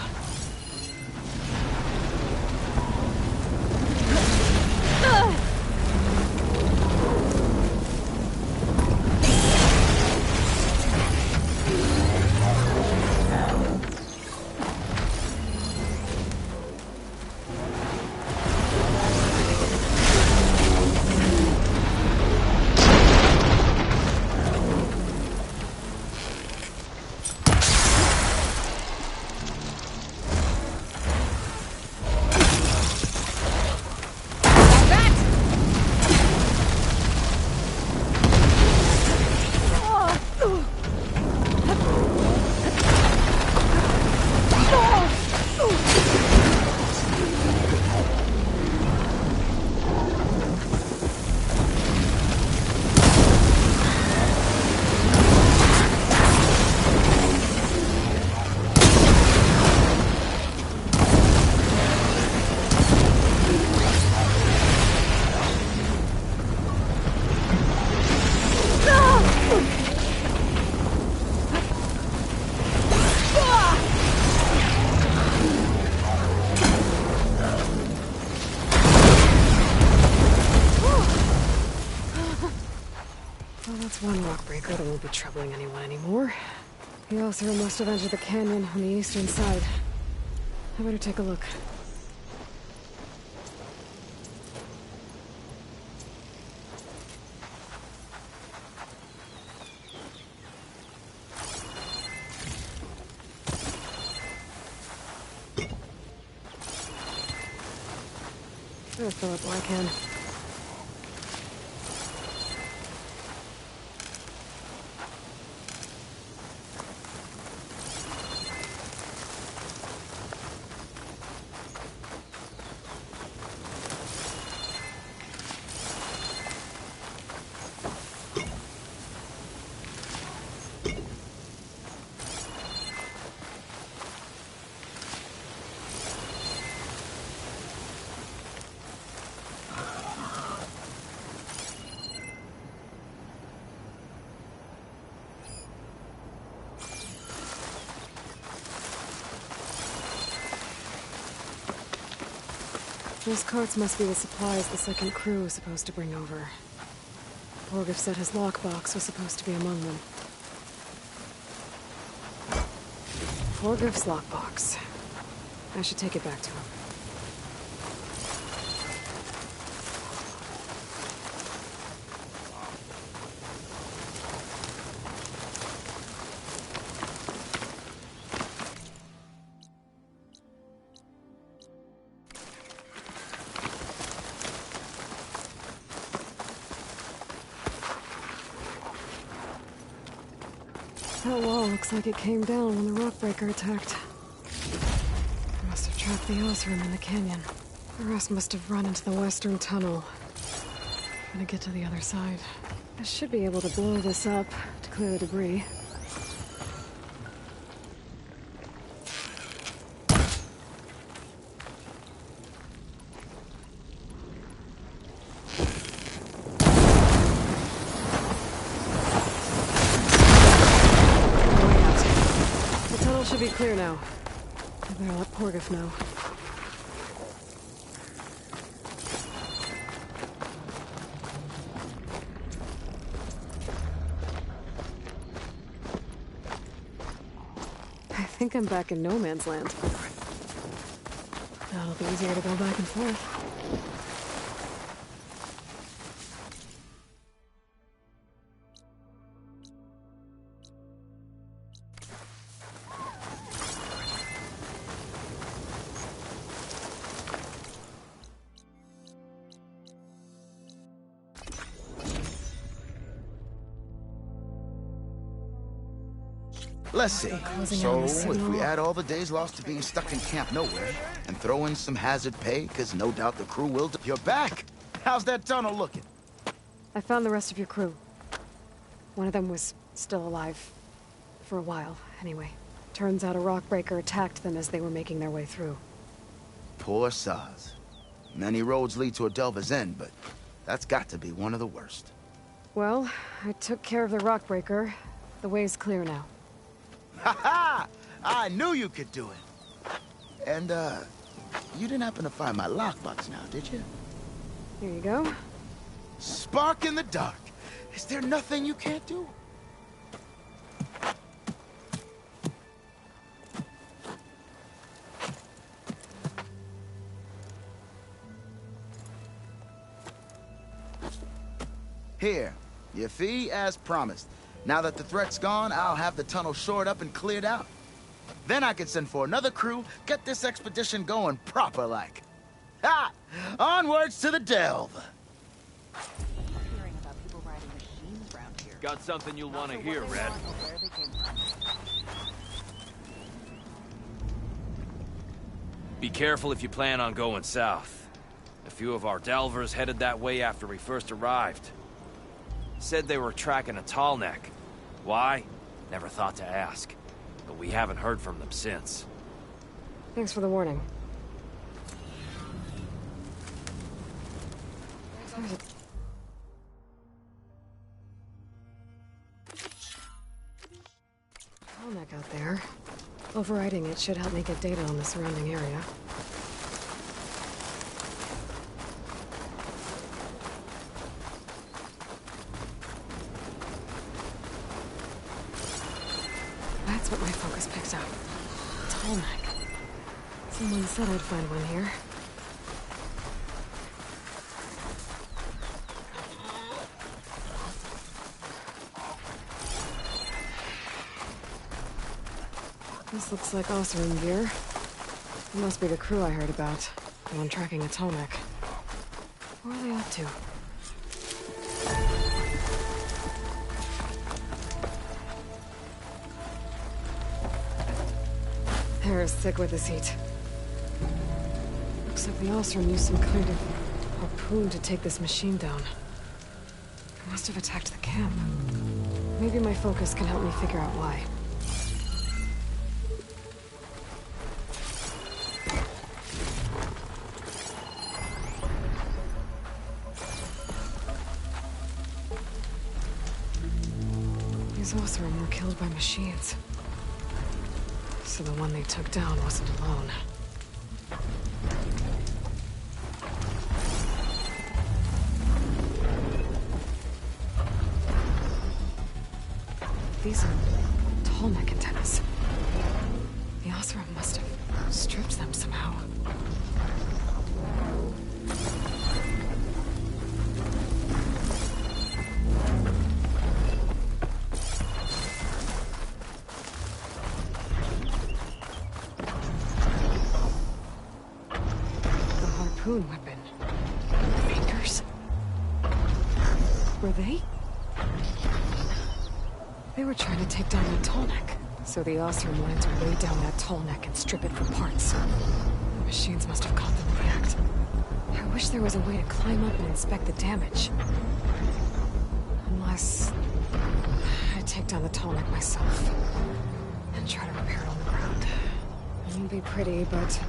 One rock breaker that won't be troubling anyone anymore. The Oser must have entered the canyon on the eastern side. I better take a look. I'll fill up what I can. Those carts must be the supplies the second crew was supposed to bring over. Borgif said his lockbox was supposed to be among them. Forgift's lockbox. I should take it back to him. That wall looks like it came down when the rockbreaker attacked. I must have trapped the Osram in the canyon. The rest must have run into the western tunnel. I'm gonna get to the other side. I should be able to blow this up to clear the debris. Should be clear now. I better let Porgiff know. I think I'm back in no man's land. Now it'll be easier to go back and forth. Let's see. So, if we add all the days lost to being stuck in Camp Nowhere, and throw in some hazard pay, because no doubt the crew will... You're back! How's that tunnel looking? I found the rest of your crew. One of them was still alive. For a while, anyway. Turns out a rockbreaker attacked them as they were making their way through. Poor Saz. Many roads lead to a Delver's End, but that's got to be one of the worst. Well, I took care of the rockbreaker. The way's clear now. Ha-ha! I knew you could do it. And, you didn't happen to find my lockbox now, did you? Here you go. Spark in the dark. Is there nothing you can't do? Here, your fee as promised. Now that the threat's gone, I'll have the tunnel shored up and cleared out. Then I can send for another crew, get this expedition going proper-like. Ha! Onwards to the delve! Got something you'll want to hear, Red. Be careful if you plan on going south. A few of our delvers headed that way after we first arrived. Said they were tracking a tall neck. Why? Never thought to ask. But we haven't heard from them since. Thanks for the warning. Tall neck out there. Overriding it should help me get data on the surrounding area. That's what my focus picks up. Tall neck. Someone said I'd find one here. This looks like Osram gear. It must be the crew I heard about. The one tracking a tall neck. What are they up to? Hair is thick with this heat. Looks like the Osram used some kind of harpoon to take this machine down. It must have attacked the camp. Maybe my focus can help me figure out why. These Osram were killed by machines. So the one they took down wasn't alone. These are tall neck antennas. Asura must have stripped them somehow. The harpoon weapon. Anchors? Were they? They were trying to take down that tall neck. So the Osram wanted to lay down that tall neck and strip it for parts. The machines must have caught them in the act. I wish there was a way to climb up and inspect the damage. Unless I take down the tall neck myself and try to repair it on the ground. It won't be pretty, but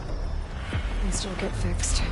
it'll still get fixed.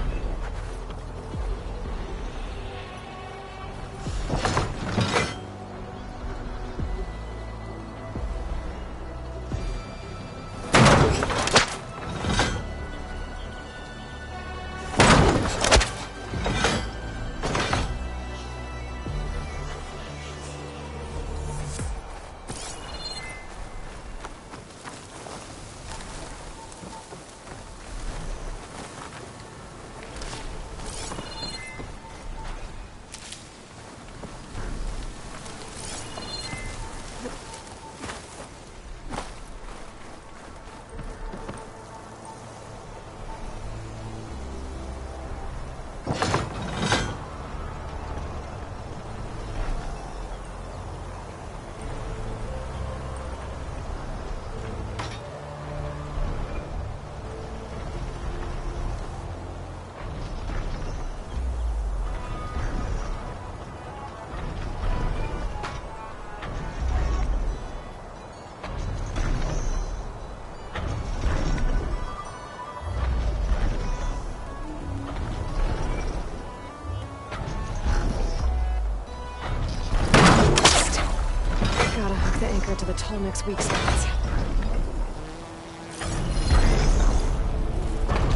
To the tall neck's weak spots.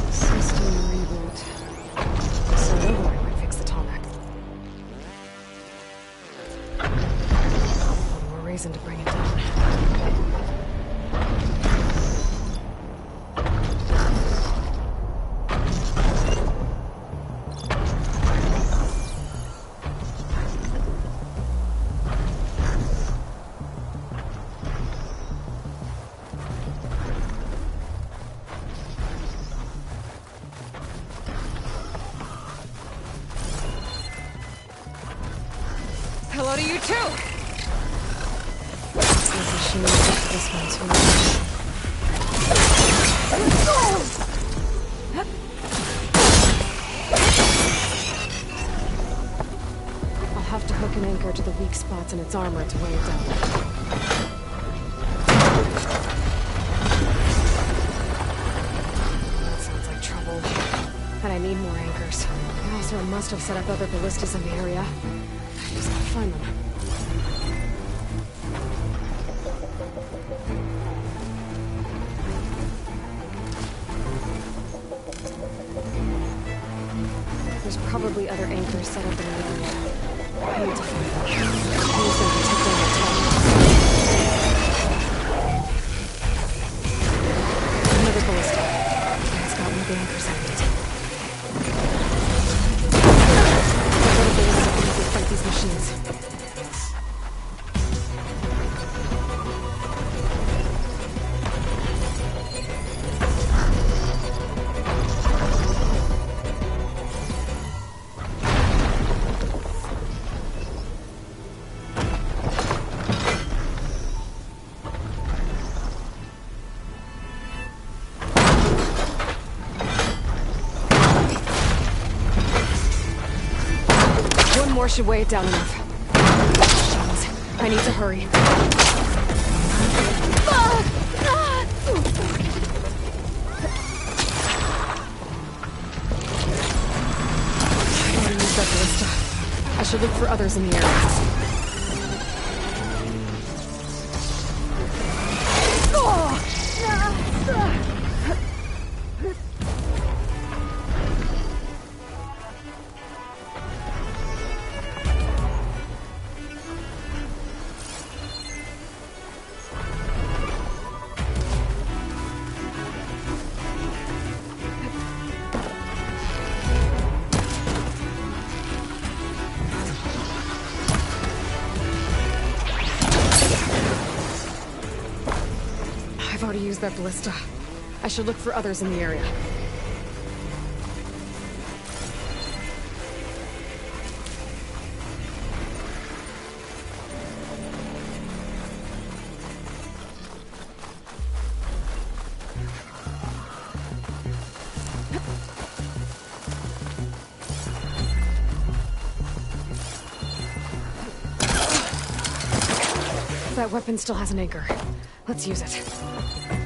System reboot. So nobody might fix the tall neck. One more reason to bring it down. Hello to you too! This one's for me. I'll have to hook an anchor to the weak spots in its armor to weigh it down. That sounds like trouble. And I need more anchors. The Osram must have set up other ballistas in the area. I just gotta find them. There's probably other anchors set up in the area. I need to find them. Use them to take down the tower. Another ballista. It's got one of the anchors on it. Another ballista can help me fight these machines. More should weigh it down enough. I need to hurry. I use that ballista. I should look for others in the area. I've already used that ballista. I should look for others in the area. That weapon still has an anchor. Let's use it.